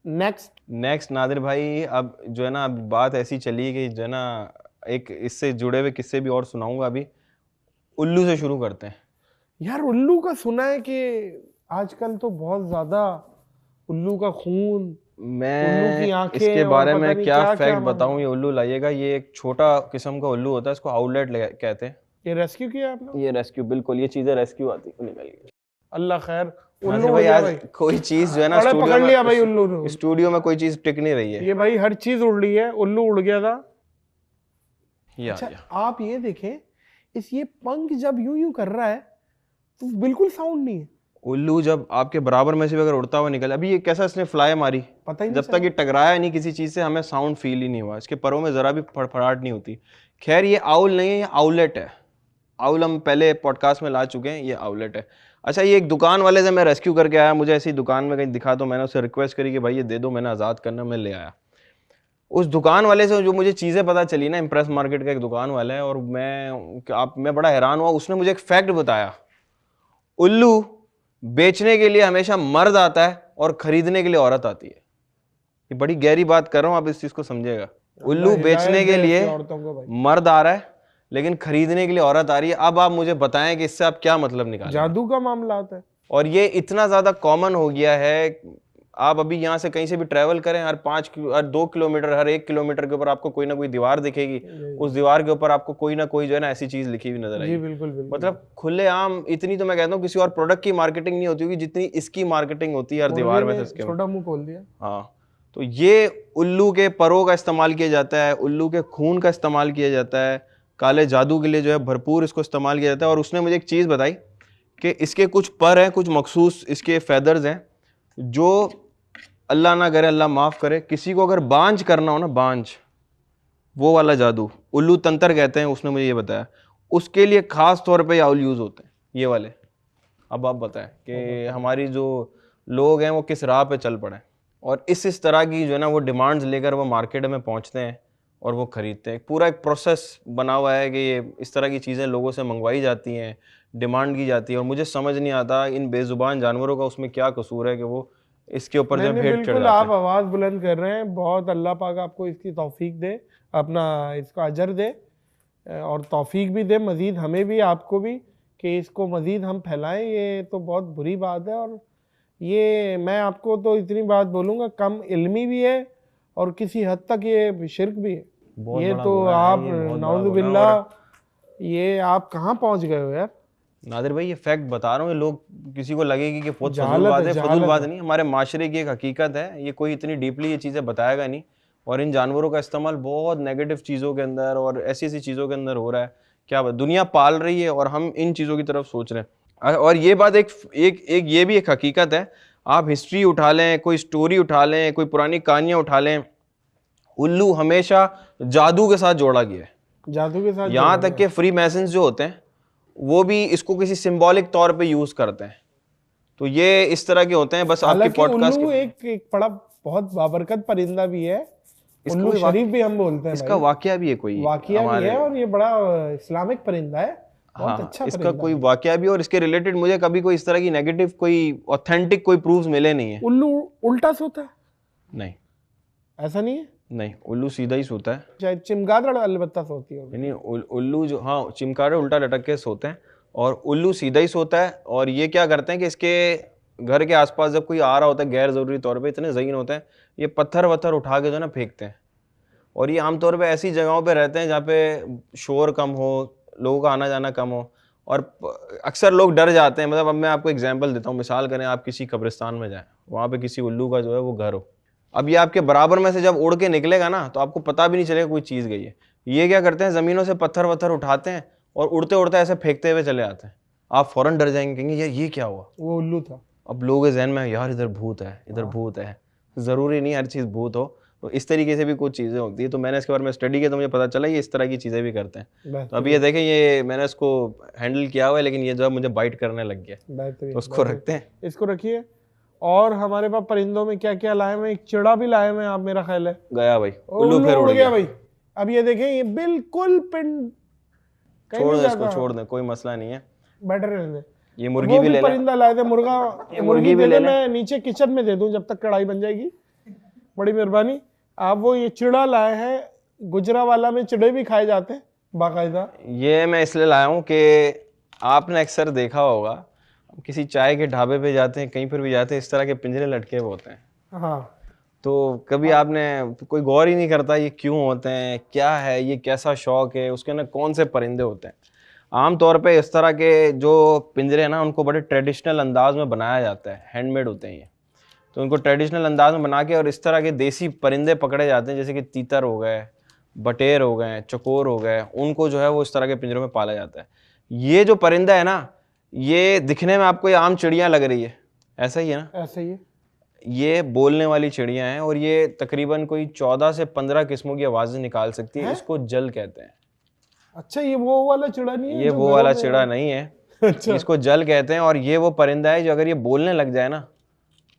B: नेक्स्ट
A: नादिर भाई, अब जो है ना, अब बात ऐसी चली कि जो है ना, एक इससे जुड़े हुए किस्से भी और सुनाऊंगा। अभी उल्लू से शुरू करते हैं।
B: यार, उल्लू का सुना है कि आजकल तो बहुत ज्यादा उल्लू का खून, उल्लू की
A: मैं
B: आंखें
A: इसके
B: और
A: बारे
B: पता
A: में
B: नहीं
A: क्या
B: क्या
A: फैक्ट
B: क्या।
A: बताऊं, ये उल्लू लाइएगा, ये एक छोटा किस्म का उल्लू होता है, इसको आउटलेट कहते हैं।
B: ये रेस्क्यू किया आपने?
A: ये रेस्क्यू, बिल्कुल, ये चीजें रेस्क्यू आती है निकल गई।
B: अल्लाह खैर, उल्लू
A: नासिर
B: हो
A: भाई,
B: गया
A: आज
B: भाई।
A: कोई चीज जो है ना
B: अरे पकड़ लिया भाई उल्लू ने।
A: स्टूडियो में कोई चीज टिक नहीं रही है।
B: ये भाई हर चीज उड़ रही है, उल्लू उड़ गया था। अच्छा,
A: या
B: आप ये देखें, ये पंख जब यूं यूं कर रहा है तो बिल्कुल साउंड नहीं है।
A: उल्लू जब आपके बराबर में से भी अगर उड़ता हुआ निकले, अभी ये कैसा इसने फ्लाई मारी,
B: पता ही नहीं
A: जब तक ये टकराया नहीं किसी चीज से, हमें साउंड फील ही नहीं हुआ, इसके परों में जरा भी फड़फड़ाहट नहीं होती। खैर, ये आउल नहीं है, ये आउलेट है। आउल हम पहले पॉडकास्ट में ला चुके हैं, ये आउलेट है। अच्छा, ये एक दुकान वाले से मैं रेस्क्यू करके आया, मुझे ऐसी दुकान में कहीं दिखा, तो मैंने उससे रिक्वेस्ट करी कि भाई ये दे दो, मैंने आज़ाद करना, मैं ले आया। उस दुकान वाले से जो मुझे चीज़ें पता चली ना, इम्प्रेस मार्केट का एक दुकान वाला है, और मैं बड़ा हैरान हुआ। उसने मुझे एक फैक्ट बताया, उल्लू बेचने के लिए हमेशा मर्द आता है और खरीदने के लिए औरत आती है। ये बड़ी गहरी बात कर रहा हूँ, आप इस चीज़ को समझिएगा। उल्लू बेचने के लिए मर्द आ रहा है, लेकिन खरीदने के लिए औरत आ रही है। अब आप मुझे बताएं कि इससे आप क्या मतलब निकालें।
B: जादू का मामला आता है, और
A: ये इतना ज़्यादा कॉमन हो गया है। आप अभी यहाँ से कहीं से भी ट्रैवल करें, हर 2 किलोमीटर, हर 1 किलोमीटर के ऊपर आपको कोई ना कोई दीवार दिखेगी, उस दीवार के ऊपर आपको कोई ना कोई जो है ना ऐसी चीज लिखी हुई नजर आएगी।
B: बिल्कुल बिल्कुल।
A: मतलब खुलेआम, इतनी तो मैं कहता हूँ किसी और प्रोडक्ट की मार्केटिंग नहीं होती होगी जितनी इसकी मार्केटिंग होती है हर दीवार में से।
B: छोटा मुंह खोल दिया।
A: हाँ, तो ये उल्लू के परों का इस्तेमाल किया जाता है, उल्लू के खून का इस्तेमाल किया जाता है, काले जादू के लिए जो है भरपूर इसको इस्तेमाल किया जाता है। और उसने मुझे एक चीज़ बताई कि इसके कुछ पर हैं, कुछ मखसूस इसके फैदर्स हैं, जो अल्लाह ना करे, अल्लाह माफ़ करे, किसी को अगर बांझ करना हो ना, बांझ, वो वाला जादू उल्लू तंत्र कहते हैं, उसने मुझे ये बताया, उसके लिए ख़ास तौर पे आउल यूज़ होते हैं, ये वाले। अब आप बताएं कि हमारी जो लोग हैं वो किस राह पे चल पड़े, और इस तरह की जो है ना वो डिमांड्स लेकर वो मार्केट में पहुंचते हैं और वो ख़रीदते हैं। पूरा एक प्रोसेस बना हुआ है कि ये इस तरह की चीज़ें लोगों से मंगवाई जाती हैं, डिमांड की जाती है, और मुझे समझ नहीं आता इन बेज़ुबान जानवरों का उसमें क्या कसूर है कि वो इसके ऊपर जब हेट चढ़ जाते हैं।
B: आप आवाज़ बुलंद कर रहे हैं, बहुत अल्लाह पाक आपको इसकी तौफीक दे, अपना इसका अजर दे, और तौफीक भी दे मज़ीद हमें भी, आपको भी, कि इसको मज़ीद हम फैलाएं। ये तो बहुत बुरी बात है, और ये मैं आपको तो इतनी बात बोलूँगा, कम इल्मी भी है और किसी हद तक ये शिर्क भी है। ये तो आप नाउज़ुबिल्लाह, ये आप कहाँ पहुँच गए हो यार।
A: नादिर भाई, ये फैक्ट बता रहा हूँ, ये लोग किसी को लगेगी कि बहुत फजूल बात है, फजूल बात नहीं, हमारे माशरे की एक हकीकत है। ये कोई इतनी डीपली ये चीज़ें बताएगा नहीं, और इन जानवरों का इस्तेमाल बहुत नेगेटिव चीज़ों के अंदर और ऐसी ऐसी चीज़ों के अंदर हो रहा है। क्या दुनिया पाल रही है और हम इन चीज़ों की तरफ सोच रहे हैं। और ये बात एक ये भी एक हकीकत है। आप हिस्ट्री उठा लें, कोई स्टोरी उठा लें, कोई पुरानी कहानियाँ उठा लें, उल्लू हमेशा जादू के साथ जोड़ा गया है,
B: जादू के साथ।
A: यहाँ तक कि फ्री मैसन्स जो होते हैं वो भी इसको किसी सिंबॉलिक तौर पे यूज करते हैं। तो ये इस तरह के होते हैं। बस आपके पॉडकास्ट
B: उल्लू एक बड़ा बहुत बाबरकत परिंदा भी है, उल्लू शरीफ भी हम बोलते हैं।
A: इसका वाकया भी है, कोई
B: वाकया भी है, और ये बड़ा इस्लामिक परिंदा है, बहुत अच्छा
A: इसका कोई वाकया भी, और इसके रिलेटेड मुझे कभी कोई इस तरह की नेगेटिव कोई ऑथेंटिक कोई प्रूफ्स मिले नहीं है।
B: उल्लू उल्टा सोता है?
A: नहीं,
B: ऐसा नहीं है।
A: नहीं, उल्लू सीधा ही सोता है।
B: शायद चिमगादड़ अलबत्ता सोती है।
A: नहीं, उल्लू जो, हाँ, चिमगादड़ उल्टा लटक के सोते हैं, और उल्लू सीधा ही सोता है। और ये क्या करते हैं कि इसके घर के आसपास जब कोई आ रहा होता है गैर ज़रूरी तौर पे, इतने ज़हीन होते हैं, ये पत्थर वत्थर उठा के जो ना फेंकते हैं। और ये आमतौर पे ऐसी जगहों पे रहते हैं जहाँ पे शोर कम हो, लोगों का आना जाना कम हो, और अक्सर लोग डर जाते हैं। मतलब अब मैं आपको एग्जांपल देता हूँ, मिसाल करें आप किसी कब्रिस्तान में जाएँ, वहाँ पे किसी उल्लू का जो है वो घर हो, अब ये आपके बराबर में से जब उड़ के निकलेगा ना तो आपको पता भी नहीं चलेगा कोई चीज़ गई है। ये क्या करते हैं, ज़मीनों से पत्थर वत्थर उठाते हैं और उड़ते उड़ते ऐसे फेंकते हुए चले आते हैं। आप फ़ौरन डर जाएंगे, कहेंगे यार ये क्या हुआ,
B: वो उल्लू था।
A: अब लोगों के जहन में यार इधर भूत है, इधर भूत है। ज़रूरी नहीं हर चीज़ भूत हो, तो इस तरीके से भी कुछ चीज़ें होती है। तो मैंने इसके बारे में स्टडी किया तो मुझे पता चला ये इस तरह की चीज़ें भी करते हैं। तो अभी ये देखें, ये मैंने इसको हैंडल किया हुआ है, लेकिन ये जो है मुझे बाइट करने लग गया, तो उसको रखते हैं।
B: इसको रखिए। और हमारे पास परिंदों में क्या क्या लाए हुए, एक चिड़ा भी लाए हुए आप, मेरा ख्याल है।
A: गया भाई, उल्लू फिर
B: उड़ गया भाई। अब ये देखें, ये बिल्कुल पिंड कहीं
A: छोड़
B: नहीं
A: दे इसको,
B: जाता।
A: छोड़ दे, कोई मसला नहीं है।
B: बैठे रहने दे।
A: ये मुर्गी
B: वो
A: भी
B: भी
A: ले ले,
B: परिंदा लाए थे, मुर्गी
A: मुर्गी भी
B: दे
A: ले
B: दे,
A: ले।
B: मैं नीचे किचन में दे दूं जब तक कढ़ाई बन जाएगी, बड़ी मेहरबानी। आप वो ये चिड़ा लाए हैं, गुजरावाला में चिड़े भी खाए जाते हैं बाकायदा।
A: ये मैं इसलिए लाया हूँ कि आपने अक्सर देखा होगा, किसी चाय के ढाबे पे जाते हैं, कहीं पर भी जाते हैं, इस तरह के पिंजरे लटके हुए होते हैं।
B: हाँ,
A: तो कभी आपने कोई गौर ही नहीं करता ये क्यों होते हैं, क्या है, ये कैसा शौक है, उसके अंदर कौन से परिंदे होते हैं। आमतौर पे इस तरह के जो पिंजरे हैं ना, उनको बड़े ट्रेडिशनल अंदाज में बनाया जाता है, हैंडमेड होते हैं ये। तो उनको ट्रेडिशनल अंदाज में बना के और इस तरह के देसी परिंदे पकड़े जाते हैं, जैसे कि तीतर हो गए, बटेर हो गए, चकोर हो गए, उनको जो है वो इस तरह के पिंजरों में पाला जाता है। ये जो परिंदा है ना, ये दिखने में आपको ये आम चिड़ियाँ लग रही है, ऐसा ही है ना?
B: ऐसे ही है।
A: ये बोलने वाली चिड़ियाँ हैं और ये तकरीबन कोई 14 से 15 किस्मों की आवाज़ें निकाल सकती है। इसको जल कहते हैं।
B: अच्छा, ये वो वाला चिड़ा नहीं है?
A: ये
B: जो
A: वो
B: घरों
A: वाला
B: में-
A: चिड़ा नहीं है,
B: अच्छा,
A: इसको जल कहते हैं। और ये वो परिंदा है जो अगर ये बोलने लग जाए ना,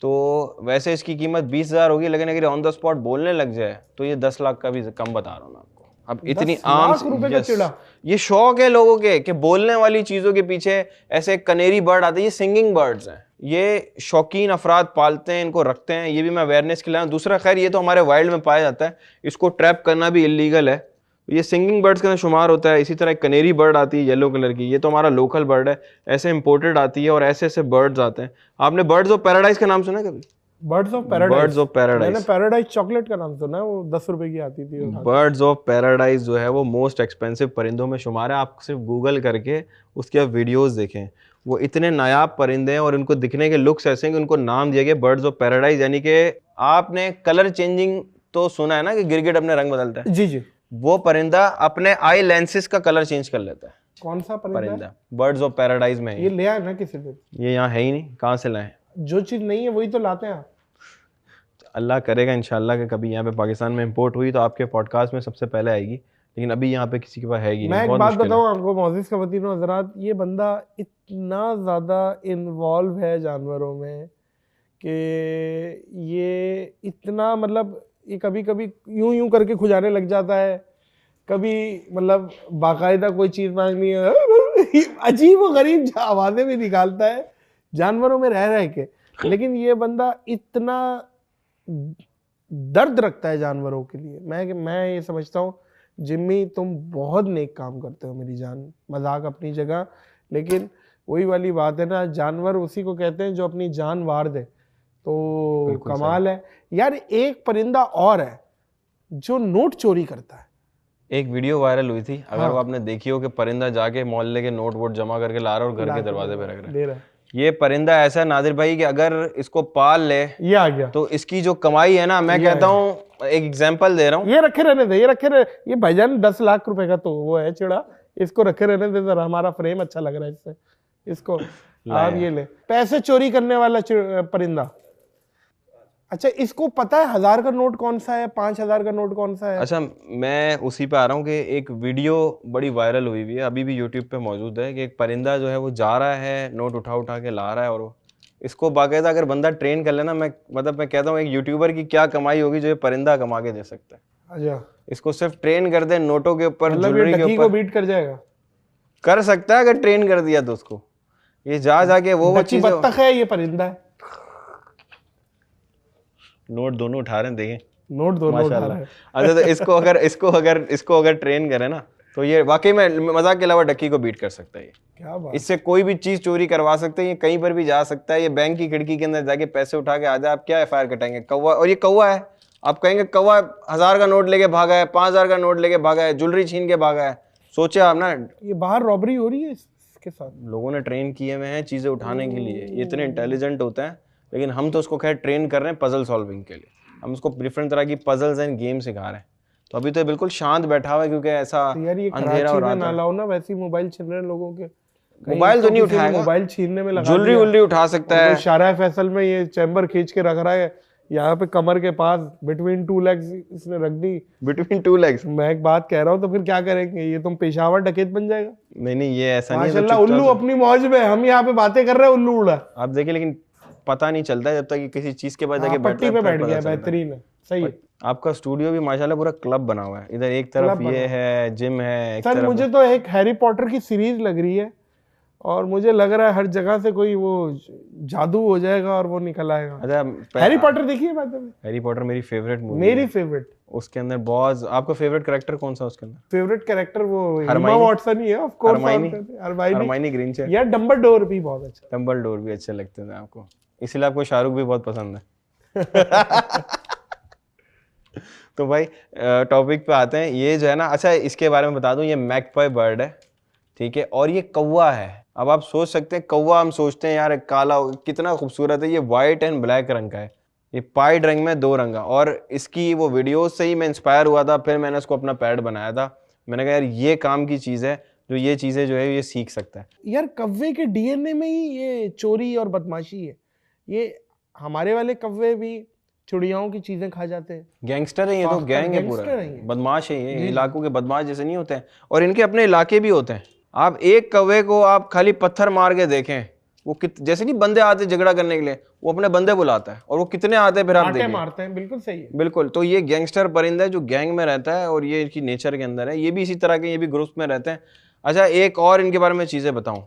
A: तो वैसे इसकी कीमत 20,000 होगी, लेकिन अगर ऑन द स्पॉट बोलने लग जाए तो ये 10 लाख का भी कम बता रहा हूँ मैं आपको। अब इतनी
B: 10
A: आम
B: लाख रुपए का
A: Yes.
B: चिड़ा?
A: ये शौक है लोगों के कि बोलने वाली चीजों के पीछे ऐसे कनेरी बर्ड आते हैं, ये सिंगिंग बर्ड्स हैं। ये शौकीन अफराद पालते हैं, इनको रखते हैं। ये भी मैं अवेयरनेस के लिए। दूसरा, खैर ये तो हमारे वाइल्ड में पाया जाता है, इसको ट्रैप करना भी इलीगल है। ये सिंगिंग बर्ड्स के अंदर शुमार होता है। इसी तरह एक कनेरी बर्ड आती है येलो कलर की, ये तो हमारा लोकल बर्ड है। ऐसे इंपोर्टेड आती है और ऐसे ऐसे बर्ड्स आते हैं। आपने बर्ड्स ऑफ पैराडाइज का नाम सुना है कभी?
B: Birds of paradise.
A: Birds of paradise,
B: मैंने पैराडाइज चॉकलेट का नाम सुना है, वो 10 रुपए की आती थी।
A: बर्ड्स ऑफ पैराडाइज जो है वो मोस्ट एक्सपेंसिव परिंदों में शुमार है। आप सिर्फ गूगल करके उसके आप वीडियोस देखें, वो इतने नायाब परिंदे हैं और उनको दिखने के लुक्स ऐसे हैं कि उनको नाम दिया गया बर्ड्स ऑफ पैराडाइज। यानी कि आपने कलर चेंजिंग तो सुना है ना कि गिरगिट अपने रंग बदलता है,
B: जी जी।
A: वो परिंदा अपने आई लेंसेज का कलर चेंज कर लेता है।
B: कौन सा परिंदा है?
A: परिंदा बर्ड्स ऑफ पैराडाइज में है।
B: ये ले आए ना किसी दिन?
A: ये यहाँ है ही नहीं, कहाँ से लाएं?
B: जो चीज नहीं है वही तो लाते हैं आप।
A: अल्लाह करेगा इंशाल्लाह कि कभी यहाँ पे पाकिस्तान में इंपोर्ट हुई तो आपके पॉडकास्ट में सबसे पहले आएगी, लेकिन अभी यहाँ पे किसी के पास है ही
B: मैं
A: नहीं।
B: एक
A: बहुत
B: बात
A: मुश्किल है।
B: बताऊं आपको मोअज़्ज़िज़ ख़वातीन हज़रात, ये बंदा इतना ज़्यादा इन्वॉल्व है जानवरों में कि ये इतना मतलब ये कभी कभी यूं यूं करके खुजाने लग जाता है, कभी मतलब बाकायदा कोई चीज़ मांगनी है अजीब व गरीब आवाज़ें भी निकालता है जानवरों में रह रह के। लेकिन ये बंदा इतना दर्द रखता है जानवरों के लिए। मैं ये समझता हूँ जिम्मी तुम बहुत नेक काम करते हो मेरी जान। मजाक अपनी जगह, लेकिन वही वाली बात है ना, जानवर उसी को कहते हैं जो अपनी जान वार दे। तो कमाल है यार। एक परिंदा और है जो नोट चोरी करता है।
A: एक वीडियो वायरल हुई थी, अगर वो आपने देखी हो, कि परिंदा जाके मोहल्ले के नोट वोट जमा करके ला रहा है और घर के दरवाजे पे रख रहा है।
B: दे रहा है।
A: ये परिंदा ऐसा है नादिर भाई कि अगर इसको पाल ले
B: ये आ गया।
A: तो इसकी जो कमाई है ना, मैं कहता हूँ, एक एग्जांपल दे रहा हूँ।
B: ये रखे रहने दे, ये रखे रहे। ये भाईजान 10 लाख रुपए का तो वो है चिड़ा, इसको रखे रहने दे जरा, हमारा फ्रेम अच्छा लग रहा है इससे। इसको आप ये ले, पैसे चोरी करने वाला परिंदा। अच्छा, इसको पता है 1000 का नोट कौन सा है, 5000 का नोट कौन सा है?
A: अच्छा, मैं उसी पे आ रहा हूँ कि एक वीडियो बड़ी वायरल हुई हुई है, अभी भी यूट्यूब पे मौजूद है, कि एक परिंदा जो है वो जा रहा है, नोट उठा उठा के ला रहा है, और वो इसको बाकायदा अगर बंदा ट्रेन कर लेना, मैं कहता हूँ एक यूट्यूबर की क्या कमाई होगी जो ये परिंदा कमा के दे सकता है।
B: अच्छा,
A: इसको सिर्फ ट्रेन कर दे नोटों के ऊपर,
B: मतलब ये
A: ज्वेलरी के
B: डकी को
A: ऊपर,
B: बीट कर जाएगा।
A: कर सकता है अगर ट्रेन कर दिया तो उसको। ये जा जाके वो
B: डकी
A: चीजें,
B: बत्तख है, ये परिंदा है।
A: नोट दोनों उठा रहे हैं, देखें
B: नोट दोनों उठा रहा है।
A: अच्छा, तो इसको अगर ट्रेन करे ना, तो ये वाकई में मजाक के अलावा डकी को बीट कर सकता है। ये
B: क्या बात।
A: इससे कोई भी चीज चोरी करवा सकते हैं, ये कहीं पर भी जा सकता है। ये बैंक की खिड़की के अंदर जाके पैसे उठा के आ जाए, आप क्या एफआईआर कटाएंगे? कौवा, और ये कौवा है, आप कहेंगे कौवा 1000 का नोट लेके भागा है, 5000 का नोट लेके भागा है, ज्वेलरी छीन के भागा है। सोचे आप ना,
B: ये बाहर रॉबरी हो रही है इसके साथ।
A: लोगों ने ट्रेन किए हुए हैं चीजें उठाने के लिए, ये इतने इंटेलिजेंट होते हैं। लेकिन हम तो उसको खैर ट्रेन कर रहे हैं पजल सॉल्विंग के लिए, हम उसको डिफरेंट तरह की पजल्स एंड गेम सिखा रहे हैं। तो अभी तो बिल्कुल शांत बैठा हुआ है, क्योंकि ऐसा
B: तो यार ये
A: अंधेरा हो
B: कराची
A: रहा
B: में ना
A: था।
B: लाओ ना, वैसे ही मोबाइल छीन रहे हैं लोगों के।
A: मोबाइल तो नहीं उठाएगा,
B: मोबाइल छीनने में लगा
A: ज्वेलरी
B: दिया।
A: वुलरी उठा सकता है।
B: शारा फैसल में ये चैम्बर खींच के रख रहा है, यहाँ पे कमर के पास बिटवीन 2 लेग्स इसने रख दी।
A: Between 2 legs.
B: मैं एक बात कह रहा हूँ, तो फिर क्या करेंगे? ये तुम पेशावर डकैत बन जाएगा।
A: नहीं, ये ऐसा नहीं है।
B: माशाल्लाह, उल्लू अपनी मौज में, हम यहाँ पे बातें कर रहे हैं, उल्लू उड़ा।
A: आप देखिए, लेकिन पता नहीं चलता जब तक कि किसी चीज के बाद जाके
B: पट्टी पे बैठ गया, बेहतरीन है, सही है।
A: आपका स्टूडियो भी माशाल्लाह पूरा क्लब बना हुआ है, इधर एक तरफ ये है जिम है, एक
B: सर
A: तरफ
B: मुझे तो एक हैरी पॉटर की सीरीज लग रही है और मुझे लग रहा है हर जगह से कोई वो जादू हो जाएगा और वो निकल आएगा।
A: अच्छा,
B: हैरी पॉटर देखिए बात है।
A: हैरी पॉटर मेरी फेवरेट मूवी
B: मेरी फेवरेट।
A: उसके अंदर बहुत, आपका फेवरेट कैरेक्टर कौन सा उसके अंदर?
B: फेवरेट कैरेक्टर वो एम्मा वॉटसन ही है, ऑफ कोर्स।
A: हरमाइनी ग्रेंजर
B: यार डंबलडोर भी बहुत अच्छा,
A: डंबलडोर भी अच्छे लगते थे आपको, इसीलिए आपको शाहरुख भी बहुत पसंद है। तो भाई टॉपिक पे आते हैं, ये जो है ना, अच्छा इसके बारे में बता दूं, ये मैगपाई बर्ड है, ठीक है, और ये कौवा है। अब आप सोच सकते हैं, कौवा हम सोचते हैं यार काला कितना खूबसूरत है, ये वाइट एंड ब्लैक रंग का है, ये पाइड रंग में 2 रंग का, और इसकी वो वीडियोस से ही मैं इंस्पायर हुआ था, फिर मैंने इसको अपना पैड बनाया था। मैंने कहा यार ये काम की चीज़ है, जो ये चीज़ें जो है ये सीख सकता है।
B: यार कौवे के डीएनए में ही ये चोरी और बदमाशी है। ये हमारे वाले कौवे भी चिड़ियाओं की चीजें खा जाते हैं।
A: गैंगस्टर है ये, तो गैंग है पूरा, बदमाश है ये, इलाकों के बदमाश जैसे नहीं होते हैं, और इनके अपने इलाके भी होते हैं। आप एक कौवे को आप खाली पत्थर मार के देखें, वो जैसे नहीं बंदे आते झगड़ा करने के लिए, वो अपने बंदे बुलाता है, और वो कितने आते हैं फिर आप देखिए,
B: मारते हैं। बिल्कुल सही है,
A: बिल्कुल। तो ये गैंगस्टर परिंदा है जो गैंग में रहता है, और ये इनकी नेचर के अंदर है, ये भी इसी तरह के, ये भी ग्रुप में रहते हैं। अच्छा एक और इनके बारे में चीजें बताऊं,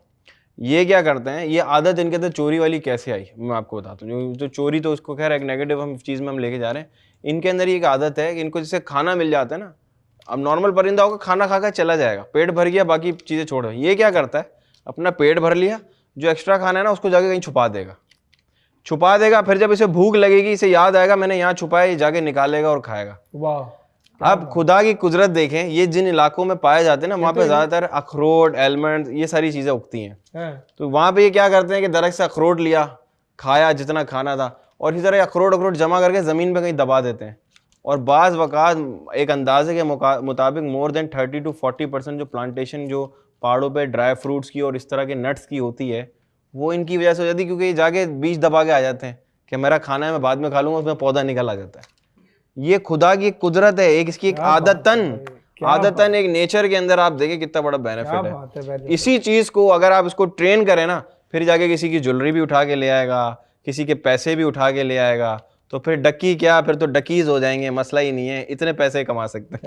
A: ये क्या करते हैं, ये आदत इनके अंदर चोरी वाली कैसे आई मैं आपको बताता हूँ। जो चोरी तो उसको खैर एक नेगेटिव हम चीज़ में हम लेके जा रहे हैं, इनके अंदर ये एक आदत है कि इनको जैसे खाना मिल जाता है ना, अब नॉर्मल परिंदा होगा खाना खाकर चला जाएगा, पेट भर गया बाकी चीज़ें छोड़, ये क्या करता है, अपना पेट भर लिया, जो एक्स्ट्रा खाना है ना उसको जाके कहीं छुपा देगा, फिर जब इसे भूख लगेगी, इसे याद आएगा मैंने यहाँ छुपाया, ये जाके निकालेगा और खाएगा।
B: वाह,
A: अब खुदा की कुदरत देखें, ये जिन इलाकों में पाए जाते हैं ना, वहाँ पे ज्यादातर अखरोट, एलमंड, ये सारी चीजें उगती हैं। तो वहाँ पे ये क्या करते हैं कि दरख्त से अखरोट लिया, खाया जितना खाना था, और इसी तरह अखरोट जमा करके जमीन पे कहीं दबा देते हैं। और बाज़ वक़ात एक अंदाजे के मुताबिक मोर देन 30 to 40% जो प्लांटेशन जो पहाड़ों पे ड्राई फ्रूट्स की और इस तरह के नट्स की होती है, वो इनकी वजह से हो जाती है, क्योंकि ये जाके बीज दबा के आ जाते हैं कि मेरा खाना है मैं बाद में खा लूँगा, उसमें पौधा निकल आ जाता है। ये खुदा की कुदरत है, एक इसकी एक आदतन एक नेचर के अंदर आप देखें कितना बड़ा बेनिफिट है। इसी चीज को अगर आप इसको ट्रेन करें ना, फिर जाके किसी की ज्वेलरी भी उठा के ले आएगा, किसी के पैसे भी उठा के ले आएगा, तो फिर डकी क्या, फिर तो डकीज हो जाएंगे, मसला ही नहीं है, इतने पैसे कमा सकते हैं।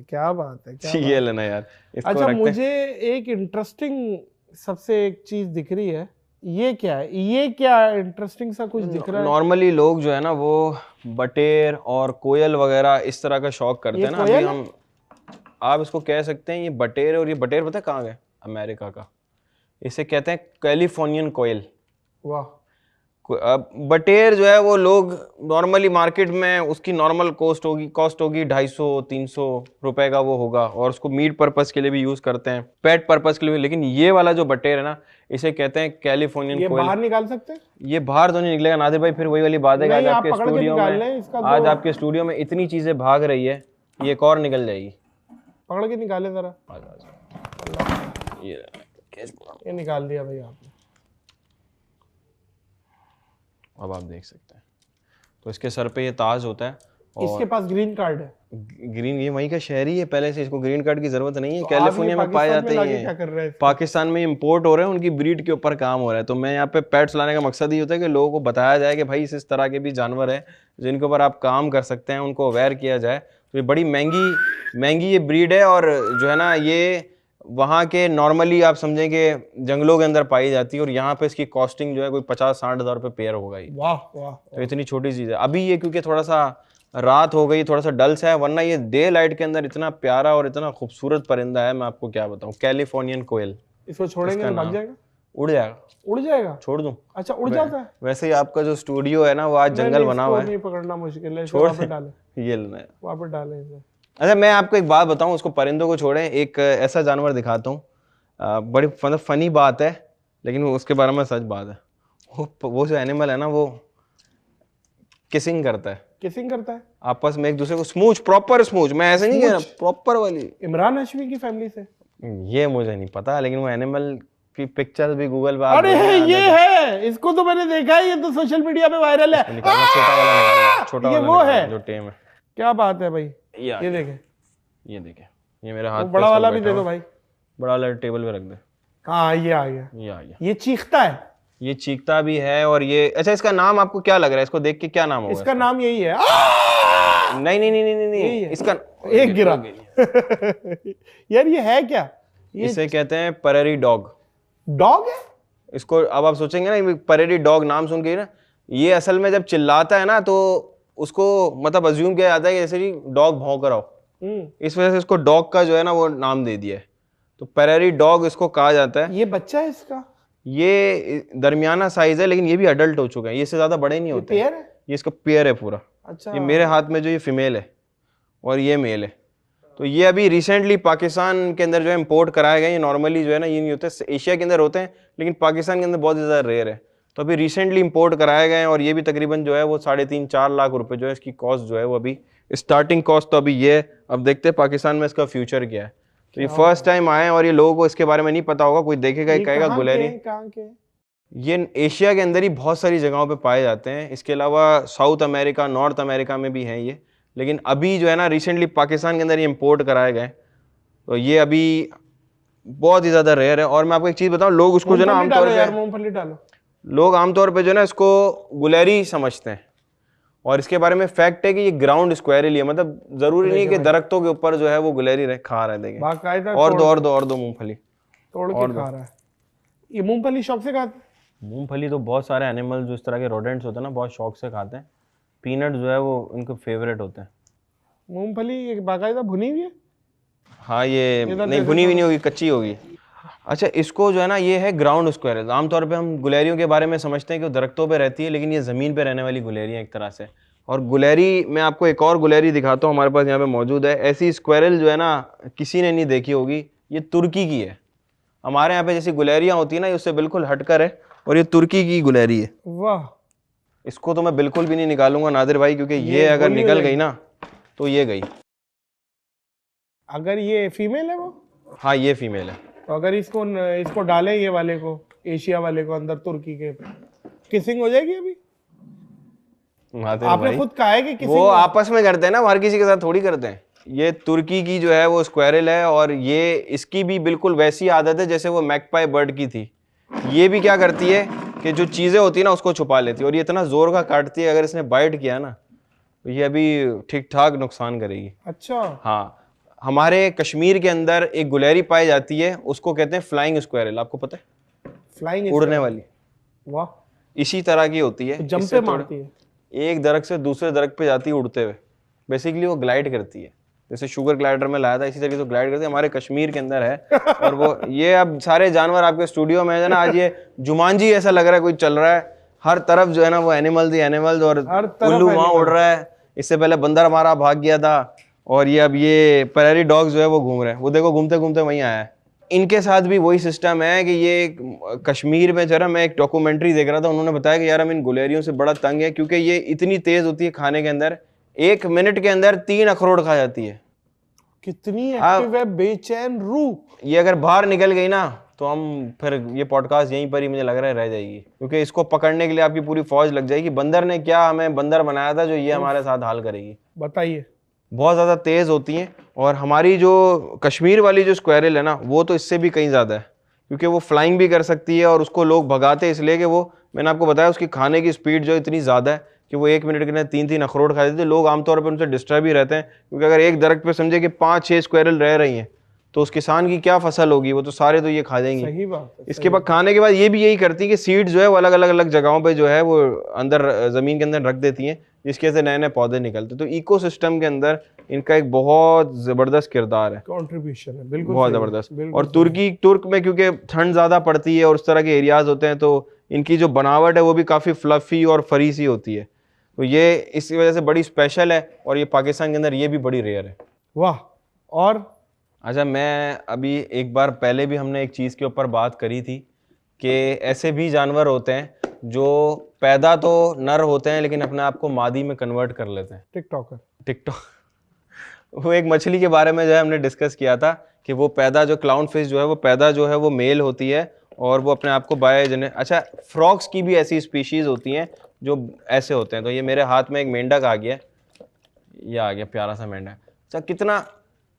B: क्या बात है
A: ये लेना यार।
B: अच्छा मुझे एक इंटरेस्टिंग सबसे एक चीज दिख रही है, ये क्या है, ये क्या इंटरेस्टिंग सा कुछ दिख रहा है?
A: नॉर्मली लोग जो है ना वो बटेर और कोयल वगैरह इस तरह का शौक करते हैं ना, अभी हम आप इसको कह सकते हैं ये बटेर, और ये बटेर पता है कहाँ गए, अमेरिका का, इसे कहते हैं कैलिफोर्नियन कोयल।
B: वाह।
A: बटेर जो है वो लोग नॉर्मली मार्केट में उसकी नॉर्मल कॉस्ट होगी 250-300 रुपए का वो होगा, और उसको मीट पर्पस के लिए भी यूज करते हैं, पेट पर्पस के लिए भी। लेकिन ये वाला जो बटेर है ना, इसे कहते हैं कैलिफोर्नियन कोयल।
B: ये बाहर निकाल सकते हैं?
A: ये बाहर तो नहीं निकलेगा नादिर भाई, फिर वही वाली बात है, आज आपके स्टूडियो में इतनी चीजें भाग रही है, ये एक और निकल जाएगी।
B: पकड़ के निकाले जरा, ये निकाल दिया भाई आपने।
A: अब आप देख सकते हैं, तो इसके सर पे ये ताज होता है, और
B: इसके पास ग्रीन कार्ड है।
A: ग्रीन, ये वहीं का शहरी है पहले से, इसको ग्रीन कार्ड की जरूरत नहीं है। तो कैलिफोर्निया में पाए जाते हैं, पाकिस्तान में इंपोर्ट हो रहे हैं, उनकी ब्रीड के ऊपर काम हो रहा है। तो मैं यहाँ पे पेट्स लाने का मकसद ही होता है कि लोगों को बताया जाए कि भाई इस तरह के भी जानवर हैं जिनके ऊपर आप काम कर सकते हैं, उनको अवेयर किया जाए। तो ये बड़ी महंगी ये ब्रीड है, और जो है ना ये वहाँ के नॉर्मली आप समझें कि जंगलों के अंदर पाई जाती है, और यहाँ पे इसकी कॉस्टिंग जो है कोई 50-60 हज़ार रुपये पेयर होगा ही।
B: वाह वाह।
A: तो इतनी छोटी चीज़ है। अभी ये क्योंकि थोड़ा सा रात हो गई, थोड़ा सा डल सा है, वरना ये डे लाइट के अंदर इतना प्यारा और इतना खूबसूरत परिंदा है, मैं आपको क्या बताऊँ, कैलिफोर्नियन कोयल।
B: इसको छोड़ेंगे तो भाग जाएगा?
A: उड़ जाएगा, छोड़ दूं?
B: अच्छा उड़ जाता है।
A: वैसे ही आपका जो स्टूडियो है ना वो आज जंगल बना हुआ है,
B: नहीं पकड़ना मुश्किल है,
A: छोड़
B: डाले,
A: ये लेना है,
B: वापस डालें इसे। अच्छा
A: मैं आपको एक बात बताऊं, उसको परिंदों को छोड़ें, एक ऐसा जानवर दिखाता हूँ, बड़ी मतलब फनी बात है, लेकिन उसके बारे में सच बात है। वो जो एनिमल है ना वो किसिंग करता है आपस में एक दूसरे को, स्मूच, प्रॉपर स्मूच, मैं ऐसे नहीं कह रहा, प्रॉपर वाली।
B: इमरान हाशमी की फैमिली से?
A: ये मुझे नहीं पता, लेकिन वो एनिमल की पिक्चर्स भी गूगल पे
B: अरे ये है, इसको तो मैंने देखा है, ये तो सोशल मीडिया पे वायरल है।
A: छोटा
B: ये वो है
A: जो टेम है।
B: क्या बात है भाई, ये देखें,
A: ये मेरे हाथ,
B: बड़ा वाला भी दे दो भाई,
A: बड़ा वाला टेबल पे रख दे।
B: हाँ ये आ गया, ये चीखता है,
A: ये चीखता भी है और ये, अच्छा इसका नाम आपको क्या लग रहा है? इसको देख के क्या नाम होगा?
B: इसका नाम यही है।
A: नहीं नहीं नहीं नहीं नहीं, इसका
B: एक गिरा। यार ये है क्या?
A: इसे कहते हैं परेरी डॉग।
B: डॉग है
A: इसको अब आप सोचेंगे ना परेरी डॉग नाम सुन के ना, ये असल में जब चिल्लाता है ना तो उसको मतलब अज्यूम किया जाता है कि जैसे कि डॉग भौंक रहा हो, इस वजह से इसको डॉग का जो है ना वो नाम दे दिया है। तो परेरी डॉग इसको कहा जाता है।
B: ये बच्चा है इसका?
A: ये दरमियाना साइज है लेकिन ये भी अडल्ट हो चुका है, ये इससे ज्यादा बड़े नहीं होते।
B: पेयर है?
A: ये इसका पेयर है पूरा।
B: अच्छा।
A: ये मेरे हाथ में जो ये फीमेल है और ये मेल है। तो ये अभी रिसेंटली पाकिस्तान के अंदर जो है इम्पोर्ट कराए गए। ये नॉर्मली जो है ना ये नहीं होते, एशिया के अंदर होते हैं लेकिन पाकिस्तान के अंदर बहुत ज़्यादा रेयर है। तो अभी रिसेंटली इम्पोर्ट कराए गए हैं और ये भी तकरीबन जो है वो 3.5-4 लाख रुपए जो है इसकी कॉस्ट जो है वो अभी स्टार्टिंग कॉस्ट तो अभी ये है। अब देखते हैं पाकिस्तान में इसका फ्यूचर क्या है। तो ये फर्स्ट टाइम आए और ये लोगों को इसके बारे में नहीं पता होगा, कोई देखेगा कहेगा गुलेरी।
B: कहाँ के?
A: ये एशिया के अंदर ही बहुत सारी जगहों पे पाए जाते हैं। इसके अलावा साउथ अमेरिका, नॉर्थ अमेरिका में भी हैं ये, लेकिन अभी जो है ना रिसेंटली पाकिस्तान के अंदर ये इम्पोर्ट कराए गए। तो ये अभी बहुत ही ज़्यादा रेयर है। और मैं आपको एक चीज़ बताऊं, लोग उसको जो है ना आमतौर पे,
B: मूंगफली डालो,
A: लोग आमतौर पे जो है ना इसको गुलेरी समझते हैं। और इसके बारे में फैक्ट है कि ये ग्राउंड स्क्वायरल है, मतलब जरूरी नहीं कि दरख्तों के ऊपर जो है वो गुलेरी खा रहे। देखें और दो मूंगफली
B: तोड़ के खा रहा है। ये मूंगफली शौक से खाते हैं?
A: मूंगफली तो बहुत सारे एनिमल जो इस तरह के रोडेंट्स होते हैं ना बहुत शौक से खाते हैं। पीनट जो है वो उनके फेवरेट होते हैं।
B: मूंगफली ये बाकायदा भुनी हुई है?
A: हाँ ये नहीं भुनी हुई नहीं होगी, कच्ची होगी। अच्छा इसको जो है ना ये है ग्राउंड स्क्वायरल। आमतौर पे हम गुलेरियों के बारे में समझते हैं कि वो दरख्तों पे रहती है, लेकिन ये ज़मीन पे रहने वाली गुलेरियाँ एक तरह से। और गुलेरी, मैं आपको एक और गुलेरी दिखाता हूँ, हमारे पास यहाँ पे मौजूद है। ऐसी स्क्वायरल जो है ना किसी ने नहीं देखी होगी, ये तुर्की की है। हमारे यहाँ पे जैसी गुलेरियाँ होती है ना, ये उससे बिल्कुल हटकर है और ये तुर्की की गुलेरी है।
B: वाह।
A: इसको तो मैं बिल्कुल भी नहीं निकालूंगा नादिर भाई, क्योंकि ये अगर निकल गई ना तो ये गई।
B: अगर ये फीमेल है वो?
A: हाँ ये फीमेल है।
B: तो अगर इसको डालें ये वाले को, एशिया वाले को अंदर तुर्की के, किसिंग हो जाएगी अभी? आपने खुद कहा है कि किसिंग
A: वो आपस में करते हैं ना, हर किसी के साथ थोड़ी करते हैं। ये तुर्की की जो है वो स्क्वायरल है और ये इसकी भी बिल्कुल वैसी आदत है जैसे वो मैकपाई बर्ड की थी। ये भी क्या करती है कि जो चीज़ें होती है ना उसको छुपा लेती है, और ये इतना जोर का काटती है, अगर इसने बाइट किया ना तो ये अभी ठीक ठाक नुकसान करेगी।
B: अच्छा।
A: हाँ, हमारे कश्मीर के अंदर एक गुलेरी पाई जाती है, उसको कहते हैं फ्लाइंग स्क्वायरल। आपको पता है?
B: फ्लाइंग,
A: उड़ने वाली।
B: वाह।
A: इसी तरह की होती है,
B: जंप पे मारती है,
A: एक दरख्त से दूसरे दरख्त पे जाती है उड़ते हुए। बेसिकली वो ग्लाइड करती है, जैसे शुगर ग्लाइडर में लाया था इसी तरीके से ग्लाइड करती है। हमारे कश्मीर के अंदर है और वो ये अब सारे जानवर आपके स्टूडियो में है ना, आज ये जुमानजी ऐसा लग रहा है कोई चल रहा है, हर तरफ जो है ना वो एनिमल्स ही एनिमल्स, और उल्लू वहाँ उड़ रहा है। इससे पहले बंदर हमारा भाग गया था और ये अब ये प्रेरी डॉग्स जो है वो घूम रहे हैं। वो देखो घूमते घूमते वहीं आया है। इनके साथ भी वही सिस्टम है कि ये कश्मीर में जरा, मैं एक डॉक्यूमेंट्री देख रहा था, उन्होंने बताया कि यार हम इन गुलेरियों से बड़ा तंग है क्योंकि ये इतनी तेज होती है खाने के अंदर, 1 मिनट के अंदर 3 अखरोट खा जाती है।
B: कितनी एक्टिव है, बेचैन रूह।
A: ये अगर बाहर निकल गई ना तो हम फिर ये पॉडकास्ट यहीं पर ही मुझे लग रहा है रह जाएगी, क्योंकि इसको पकड़ने के लिए आपकी पूरी फौज लग जाएगी। बंदर ने क्या हमें बंदर बनाया था जो ये हमारे साथ हाल करेगी।
B: बताइए।
A: बहुत ज़्यादा तेज़ होती हैं। और हमारी जो कश्मीर वाली जो स्क्वायरल है ना वो तो इससे भी कहीं ज़्यादा है, क्योंकि वो फ्लाइंग भी कर सकती है और उसको लोग भगाते इसलिए कि वो, मैंने आपको बताया, उसकी खाने की स्पीड जो इतनी ज़्यादा है कि वो 1 मिनट के अंदर 3-3 अखरोट खा देते हैं। लोग आमतौर पर उनसे डिस्टर्ब ही रहते हैं, क्योंकि अगर एक दरख्त पे समझे कि 5-6 स्क्वायरल रह रही हैं तो उस किसान की क्या फसल होगी, वो तो सारे तो ये खा जाएंगे।
B: सही बात है।
A: इसके बाद खाने के बाद ये भी यही करती है कि सीड जो है वो अलग अलग जगहों पे जो है वो अंदर ज़मीन के अंदर रख देती हैं, जिसके से नए नए पौधे निकलते। तो इकोसिस्टम के अंदर इनका एक बहुत ज़बरदस्त किरदार है,
B: कंट्रीब्यूशन है, बिल्कुल
A: बहुत ज़बरदस्त। और तुर्क में क्योंकि ठंड ज़्यादा पड़ती है और उस तरह के एरियाज होते हैं, तो इनकी जो बनावट है वो भी काफ़ी फ्लफी और फरी सी होती है। तो ये इसी वजह से बड़ी स्पेशल है और ये पाकिस्तान के अंदर ये भी बड़ी रेयर है।
B: वाह। और
A: अच्छा, मैं अभी एक बार पहले भी हमने एक चीज़ के ऊपर बात करी थी कि ऐसे भी जानवर होते हैं जो पैदा तो नर होते हैं लेकिन अपने आप को मादी में कन्वर्ट कर लेते हैं। टिकटॉक वो एक मछली के बारे में जो है हमने डिस्कस किया था कि वो पैदा, जो क्लाउन फिश जो है वो पैदा जो है वो मेल होती है और वो अपने आप को अच्छा, फ्रॉग्स की भी ऐसी स्पीशीज़ होती हैं जो ऐसे होते हैं। तो ये मेरे हाथ में एक मेंढक आ गया, ये आ गया प्यारा सा मेंढक। अच्छा, कितना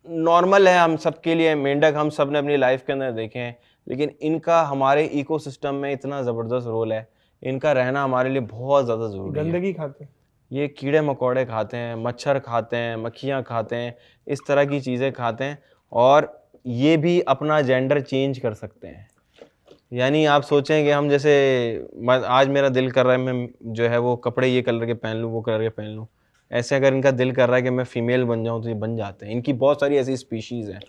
A: नॉर्मल है हम सब के लिए मेंढक, हम सब ने अपनी लाइफ के अंदर देखे हैं। लेकिन इनका हमारे इकोसिस्टम में इतना ज़बरदस्त रोल है, इनका रहना हमारे लिए बहुत ज़्यादा ज़रूरी है।
B: गंदगी खाते हैं,
A: ये कीड़े मकोड़े खाते हैं, मच्छर खाते हैं, मक्खियाँ खाते हैं, इस तरह की चीज़ें खाते हैं, और ये भी अपना जेंडर चेंज कर सकते हैं। यानी आप सोचें कि हम जैसे आज मेरा दिल कर रहा है मैं जो है वो कपड़े ये कलर के पहन लूँ, वो कलर के पहन लूँ, ऐसे अगर इनका दिल कर रहा है कि मैं फ़ीमेल बन जाऊँ तो ये बन जाते हैं। इनकी बहुत सारी ऐसी स्पीशीज़ हैं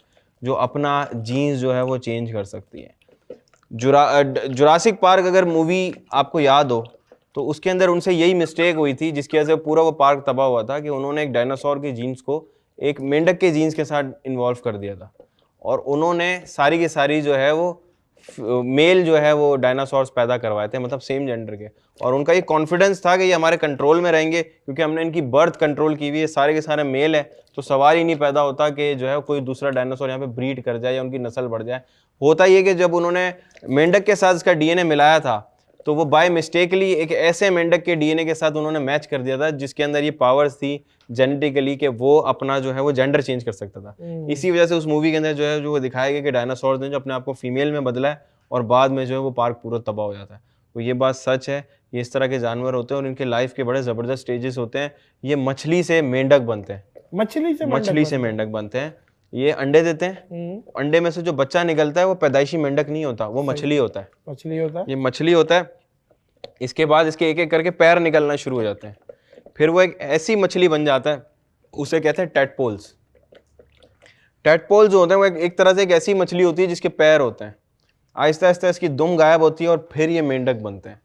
A: जो अपना जीन्स जो है वो चेंज कर सकती है। जुरासिक पार्क अगर मूवी आपको याद हो तो उसके अंदर उनसे यही मिस्टेक हुई थी जिसकी वजह से पूरा वो पार्क तबाह हुआ था कि उन्होंने एक डायनासोर के जीन्स को एक मेंढक के जीन्स के साथ इन्वॉल्व कर दिया था, और उन्होंने सारी की सारी जो है वो मेल जो है वो डायनासोर्स पैदा करवाए थे, मतलब सेम जेंडर के, और उनका ये कॉन्फिडेंस था कि ये हमारे कंट्रोल में रहेंगे क्योंकि हमने इनकी बर्थ कंट्रोल की हुई है, सारे के सारे मेल है, तो सवाल ही नहीं पैदा होता कि जो है कोई दूसरा डायनासोर यहाँ पे ब्रीड कर जाए या उनकी नस्ल बढ़ जाए। होता ये कि जब उन्होंने मेंढक के साथ इसका डीएनए मिलाया था तो वो बाय मिस्टेकली एक ऐसे मेंढक के डीएनए के साथ उन्होंने मैच कर दिया था जिसके अंदर ये पावर्स थी जेनेटिकली कि वो अपना जो है वो जेंडर चेंज कर सकता था। इसी वजह से उस मूवी के अंदर जो है जो वो दिखाया गया कि डायनासोर ने जो अपने आप को फीमेल में बदला है और बाद में जो है वो पार्क पूरा तबाह हो जाता है। तो ये बात सच है, ये इस तरह के जानवर होते हैं और इनके लाइफ के बड़े ज़बरदस्त स्टेजेस होते हैं। ये मछली से मेंढक बनते हैं, मछली से मेंढक बनते हैं। ये अंडे देते हैं, अंडे में से जो बच्चा निकलता है वो पैदाइशी मेंढक नहीं होता, वो मछली होता है, ये मछली होता है। इसके बाद इसके एक एक करके पैर निकलना शुरू हो जाते हैं, फिर वो एक ऐसी मछली बन जाता है, उसे कहते हैं टेडपोल्स। टेडपोल्स जो होते हैं वो एक तरह से एक ऐसी मछली होती है जिसके पैर होते हैं, आहिस्ता आहिस्ता इसकी दुम गायब होती है और फिर ये मेंढक बनते हैं।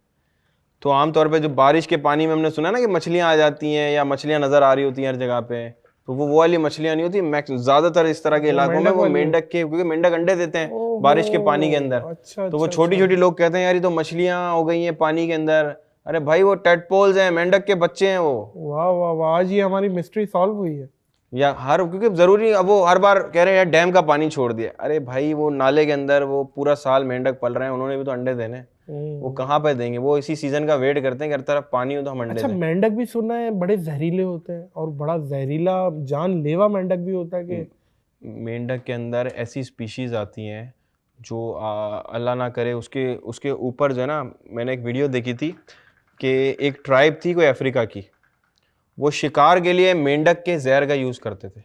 A: तो आमतौर पे जो बारिश के पानी में हमने सुना ना कि मछलियाँ आ जाती हैं या मछलियाँ नज़र आ रही होती हैं हर जगह पे, तो वो वाली मछलियाँ नहीं होती। ज़्यादातर इस तरह के इलाकों में वो मेंढक के, क्योंकि मेंढक अंडे देते हैं बारिश के पानी के अंदर।
B: अच्छा,
A: तो वो छोटी छोटी लोग कहते हैं यार ये तो मछलियाँ हो गई हैं पानी के अंदर। अरे भाई वो टेडपोल्स हैं, मेंढक के बच्चे हैं वो।
B: वाह वाह वाह, आज ये हमारी मिस्ट्री सॉल्व हुई है।
A: या क्योंकि जरूरी, अब वो हर बार कह रहे हैं यार डैम का पानी छोड़ दिया। अरे भाई वो नाले के अंदर वो पूरा साल मेंढक पल रहे हैं, उन्होंने भी तो अंडे देने, वो कहाँ पे देंगे? वो इसी सीजन का वेट करते हैं कि हर तरफ पानी हो तो हम अंडे
B: अच्छा, मेंढक भी सुना है बड़े जहरीले होते हैं और बड़ा जहरीला जानलेवा मेंढक भी होता है कि
A: मेंढक के अंदर ऐसी स्पीशीज आती हैं जो अल्लाह ना करे उसके ऊपर जो है ना, मैंने एक वीडियो देखी थी कि एक ट्राइब थी कोई अफ्रीका की, वो शिकार के लिए मेंढक के जहर का यूज़ करते थे।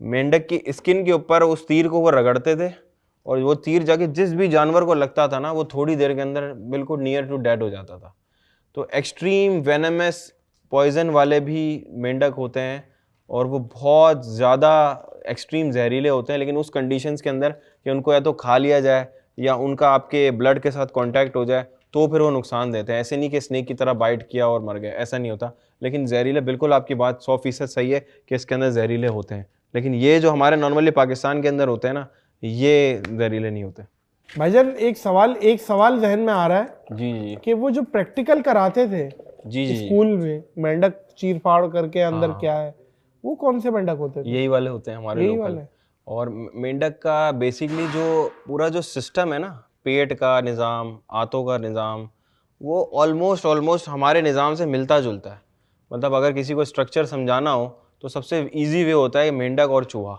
A: मेंढक की स्किन के ऊपर उस तीर को वो रगड़ते थे और वो तीर जाके जिस भी जानवर को लगता था ना वो थोड़ी देर के अंदर बिल्कुल नियर टू डेड हो जाता था। तो एक्सट्रीम वेनमस पॉइजन वाले भी मेंढक होते हैं और वो बहुत ज़्यादा एक्सट्रीम जहरीले होते हैं, लेकिन उस कंडीशंस के अंदर कि उनको या तो खा लिया जाए या उनका आपके ब्लड के साथ कांटेक्ट हो जाए तो फिर वो नुकसान देते हैं। ऐसे नहीं कि स्नेक की तरह बाइट किया और मर गए, ऐसा नहीं होता। लेकिन जहरीले, बिल्कुल आपकी बात 100% सही है कि इसके अंदर जहरीले होते हैं, लेकिन ये जो हमारे नॉर्मली पाकिस्तान के अंदर होते हैं ना, ये जहरीले नहीं होते।
B: भाईजान एक सवाल जहन में आ रहा है
A: जी
B: कि वो जो प्रैक्टिकल कराते थे
A: जी जी
B: स्कूल में, मेंढक चीर फाड़ करके अंदर क्या है, वो कौन से मेंढक होते थे?
A: यही वाले होते हैं हमारे
B: यही
A: लोकल।
B: वाले।
A: और मेंढक का बेसिकली जो पूरा जो सिस्टम है ना, पेट का निज़ाम, आंतों का निज़ाम, वो ऑलमोस्ट हमारे निज़ाम से मिलता जुलता है। मतलब अगर किसी को स्ट्रक्चर समझाना हो तो सबसे इजी वे होता है मेंढक और चूहा।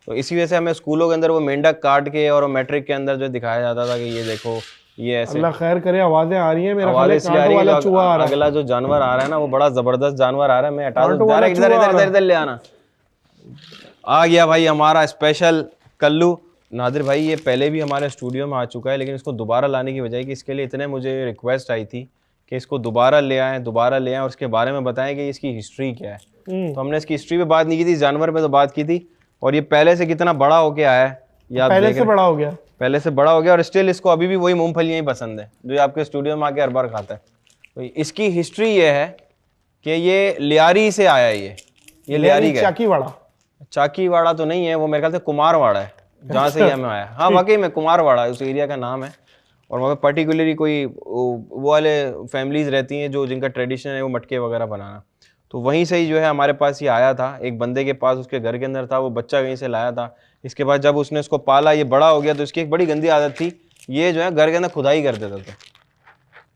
A: तो इसी वजह से हमें स्कूलों के अंदर वो मेंढक काट के और मैट्रिक के अंदर जो दिखाया जाता था कि ये देखो ये ऐसे।
B: अल्लाह खैर करे, आवाजें आ रही हैं, मेरा
A: आवाज़ इसलिए आ रही है कि
B: चूहा आ रहा है।
A: अगला जो जानवर आ रहा है ना वो बड़ा जबरदस्त जानवर आ रहा है। मैं हटा दूं,
B: कांटों वाला
A: इधर
B: चूहा आ
A: इधर
B: रहा
A: इधर इधर ले आना। आ गया भाई हमारा स्पेशल कल्लू। नादिर भाई ये पहले भी हमारे स्टूडियो में आ चुका है, लेकिन इसको दोबारा लाने की वजह कि इसके लिए इतने मुझे रिक्वेस्ट आई थी कि इसको दोबारा ले आएँ और उसके बारे में बताएं कि इसकी हिस्ट्री क्या है। तो हमने इसकी हिस्ट्री पे बात नहीं की थी, जानवर पे तो बात की थी। और ये पहले से कितना बड़ा होके आया है, ये
B: पहले से बड़ा हो गया,
A: पहले से बड़ा हो गया और स्टिल इसको अभी भी वही मूंगफलियाँ ही पसंद है जो आपके स्टूडियो में आके हर बार खाता है। तो इसकी हिस्ट्री ये है कि ये लियारी से आया है। ये लियारी का चाकीवाड़ा तो नहीं है, वो मेरे ख्याल से कुमारवाड़ा है जहाँ से ये हमें आया। हाँ वाकई में कुमारवाड़ा उस एरिया का नाम है। और वहाँ पे पर्टिकुलरली कोई वो वाले फैमिलीज रहती हैं जो जिनका ट्रेडिशन है वो मटके वगैरह बनाना। तो वहीं से ही जो है हमारे पास ये आया था, एक बंदे के पास उसके घर के अंदर था, वो बच्चा कहीं से लाया था। इसके बाद जब उसने इसको पाला, ये बड़ा हो गया, तो इसकी एक बड़ी गंदी आदत थी, ये जो है घर के अंदर खुदाई कर देता था,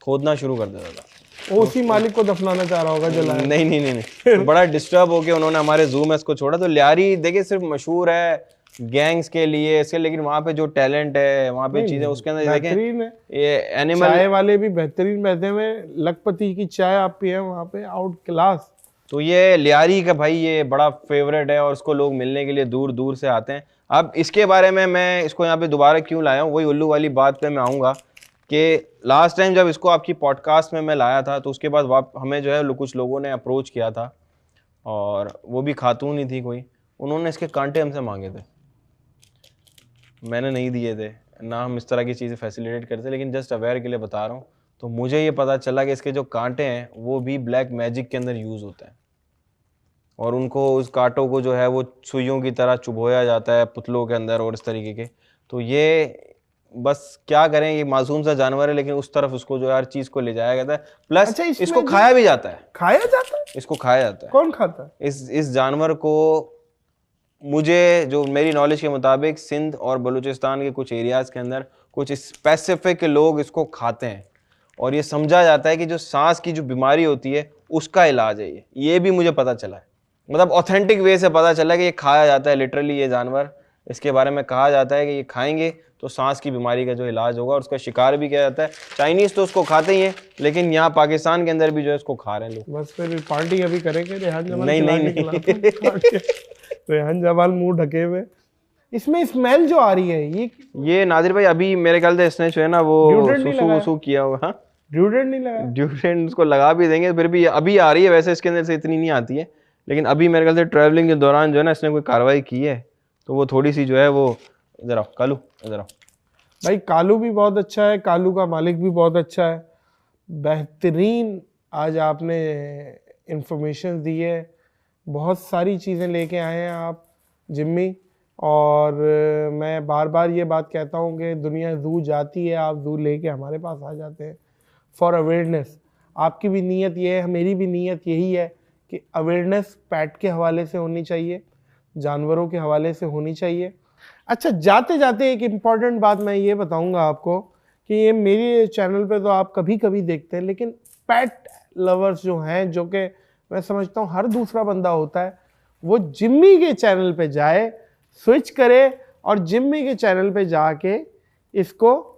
A: खोदना शुरू कर देता था।
B: उसी मालिक को दफनाना चाह रहा होगा जो लाया।
A: नहीं। तो बड़ा डिस्टर्ब हो गया, उन्होंने हमारे जू में इसको छोड़ा। तो लियारी देखिए सिर्फ मशहूर है गैंग्स के लिए इसके, लेकिन वहाँ पे जो टैलेंट है वहाँ पे चीजें उसके अंदर देखें,
B: बेहतरीन है।
A: ये एनिमल
B: चाय वाले भी बेहतरीन बैठे हुए, लखपति की चाय आप पिए वहाँ पे, आउट क्लास।
A: तो ये लियारी का भाई ये बड़ा फेवरेट है और इसको लोग मिलने के लिए दूर दूर से आते हैं। अब इसके बारे में मैं इसको यहाँ पे दोबारा क्यों लाया हूँ, वही उल्लू वाली बात पे मैं आऊँगा कि लास्ट टाइम जब इसको आपकी पॉडकास्ट में मैं लाया था तो उसके बाद हमें जो है कुछ लोगों ने अप्रोच किया था, और वो भी खातून ही थी कोई, उन्होंने इसके कांटे हमसे मांगे थे, मैंने नहीं दिए थे ना, हम इस तरह की चीज़ें फैसिलिटेट करते, लेकिन जस्ट अवेयर के लिए बता रहा हूँ। तो मुझे ये पता चला कि इसके जो कांटे हैं वो भी ब्लैक मैजिक के अंदर यूज़ होते हैं, और उनको उस कांटों को जो है वो सुइयों की तरह चुभोया जाता है पुतलों के अंदर और इस तरीके के। तो ये बस क्या करें, ये मासूम सा जानवर है लेकिन उस तरफ उसको जो हर चीज़ को ले जाया जाता है, प्लस
B: अच्छा,
A: इसको खाया भी जाता है।
B: खाया जाता है?
A: इसको खाया जाता है।
B: कौन खाता है
A: इस जानवर को? मुझे जो मेरी नॉलेज के मुताबिक सिंध और बलूचिस्तान के कुछ एरियाज़ के अंदर कुछ स्पेसिफिक लोग इसको खाते हैं, और ये समझा जाता है कि जो सांस की जो बीमारी होती है उसका इलाज है ये भी मुझे पता चला है, मतलब ऑथेंटिक वे से पता चला कि ये खाया जाता है लिटरली। ये जानवर, इसके बारे में कहा जाता है कि ये खाएंगे तो सांस की बीमारी का जो इलाज होगा, और उसका शिकार भी किया जाता है। चाइनीज़ तो उसको खाते ही हैं, लेकिन यहाँ पाकिस्तान के अंदर भी जो है इसको खा रहे हैं लोग।
B: बस फिर पार्टी अभी करेंगे रेहान जमाल?
A: नहीं।
B: रेहान जमाल मुंह ढके हुए। इसमें स्मेल जो आ रही है
A: ये नादिर भाई अभी मेरे ख्याल से इसने जो है ना वो सुसु किया हुआ। हाँ,
B: ड्यूडेंट नहीं लगा?
A: ड्यूडेंट उसको लगा भी देंगे, फिर भी अभी आ रही है, वैसे इसके अंदर से इतनी नहीं आती है, लेकिन अभी मेरे ख्याल से ट्रैवलिंग के दौरान जो है ना इसने कोई कार्रवाई की है, तो वो थोड़ी सी जो है वो, इधर आओ कालू, इधर आओ
B: भाई। कालू भी बहुत अच्छा है, कालू का मालिक भी बहुत अच्छा है, बेहतरीन। आज आपने इंफॉर्मेशन दी है, बहुत सारी चीज़ें लेके आए हैं आप जिम्मी, और मैं बार बार ये बात कहता हूँ कि दुनिया जू जाती है, आप जू लेके हमारे पास आ जाते हैं फॉर अवेयरनेस। आपकी भी नीयत ये है, मेरी भी नीयत यही है कि अवेयरनेस पेट के हवाले से होनी चाहिए, जानवरों के हवाले से होनी चाहिए। अच्छा, जाते जाते एक इम्पॉर्टेंट बात मैं ये बताऊंगा आपको कि ये मेरे चैनल पे तो आप कभी कभी देखते हैं, लेकिन पेट लवर्स जो हैं, जो कि मैं समझता हूँ हर दूसरा बंदा होता है, वो जिम्मी के चैनल पे जाए, स्विच करे और जिम्मी के चैनल पे जाके इसको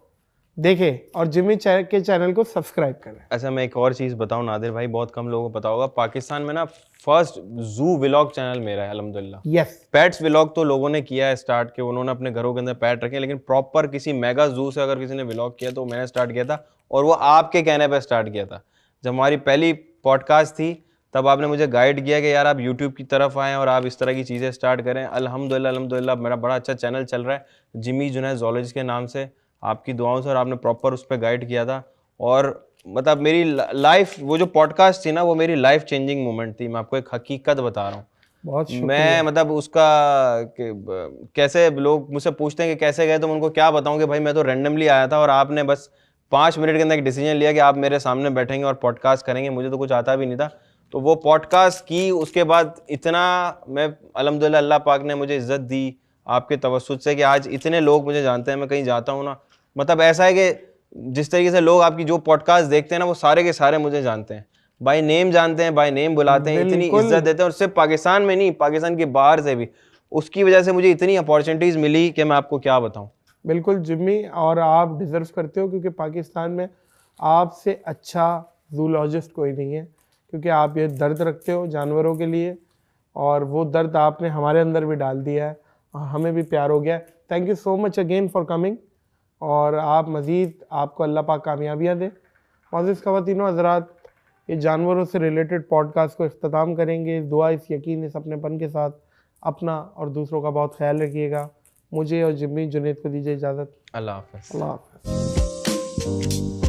B: देखे और जिम्मी के चैनल को सब्सक्राइब करें।
A: अच्छा, मैं एक और चीज़ बताऊं नादिर भाई, बहुत कम लोगों को पता होगा, पाकिस्तान में ना फर्स्ट जू व्लॉग चैनल मेरा है अल्हम्दुलिल्लाह।
B: यस,
A: पेट्स व्लॉग तो लोगों ने किया है स्टार्ट के, उन्होंने अपने घरों के अंदर पेट रखे, लेकिन प्रॉपर किसी मेगा जू से अगर किसी ने व्लॉग किया तो मैंने स्टार्ट किया था, और वो आपके कहने पर स्टार्ट किया था। जब हमारी पहली पॉडकास्ट थी तब आपने मुझे गाइड किया कि यार आप यूट्यूब की तरफ आएँ और आप इस तरह की चीज़ें स्टार्ट करें। अल्हम्दुलिल्लाह मेरा बड़ा अच्छा चैनल चल रहा है जिमी जुनैद ज़ूलॉजी के नाम से, आपकी दुआओं से, और आपने प्रॉपर उस पर गाइड किया था। और मतलब मेरी लाइफ, वो जो पॉडकास्ट थी ना, वो मेरी लाइफ चेंजिंग मोमेंट थी, मैं आपको एक हकीकत बता रहा हूँ।
B: बहुत
A: मैं मतलब उसका कैसे लोग मुझसे पूछते हैं कि कैसे गए, तो मैं उनको क्या बताऊं कि भाई मैं तो रैंडमली आया था और आपने बस 5 मिनट के अंदर एक डिसीजन लिया कि आप मेरे सामने बैठेंगे और पॉडकास्ट करेंगे, मुझे तो कुछ आता भी नहीं था। तो वो पॉडकास्ट की, उसके बाद इतना मैं अल्हम्दुलिल्लाह अल्लाह पाक ने मुझे इज़्ज़त दी आपके तवस्सुत से कि आज इतने लोग मुझे जानते हैं। मैं कहीं जाता हूँ ना, मतलब ऐसा है कि जिस तरीके से लोग आपकी जो पॉडकास्ट देखते हैं ना, वो सारे के सारे मुझे जानते हैं, बाय नेम जानते हैं, बाय नेम बुलाते हैं, इतनी इज्जत देते हैं, और सिर्फ पाकिस्तान में नहीं, पाकिस्तान के बाहर से भी। उसकी वजह से मुझे इतनी अपॉर्चुनिटीज़ मिली कि मैं आपको क्या बताऊं।
B: बिल्कुल जिम्मी, और आप डिज़र्व करते हो, क्योंकि पाकिस्तान में आपसे अच्छा जूलॉजिस्ट कोई नहीं है, क्योंकि आप ये दर्द रखते हो जानवरों के लिए, और वो दर्द आपने हमारे अंदर भी डाल दिया है, हमें भी प्यार हो गया। Thank you so much again for coming, और आप मज़ीद, आपको अल्लाह पाक कामयाबियाँ दे। मोअज़्ज़िज़ ख़वातीनो हज़रात, ये जानवरों से रिलेटेड पॉडकास्ट को इख्तिताम करेंगे। इस दुआ, इस यकीन, इस अपनेपन के साथ अपना और दूसरों का बहुत ख्याल रखिएगा। मुझे और जिम्मी जुनैद को दीजिए इजाज़त।
A: अल्लाह हाफ़िज़।
B: अल्लाह हाफ़िज़।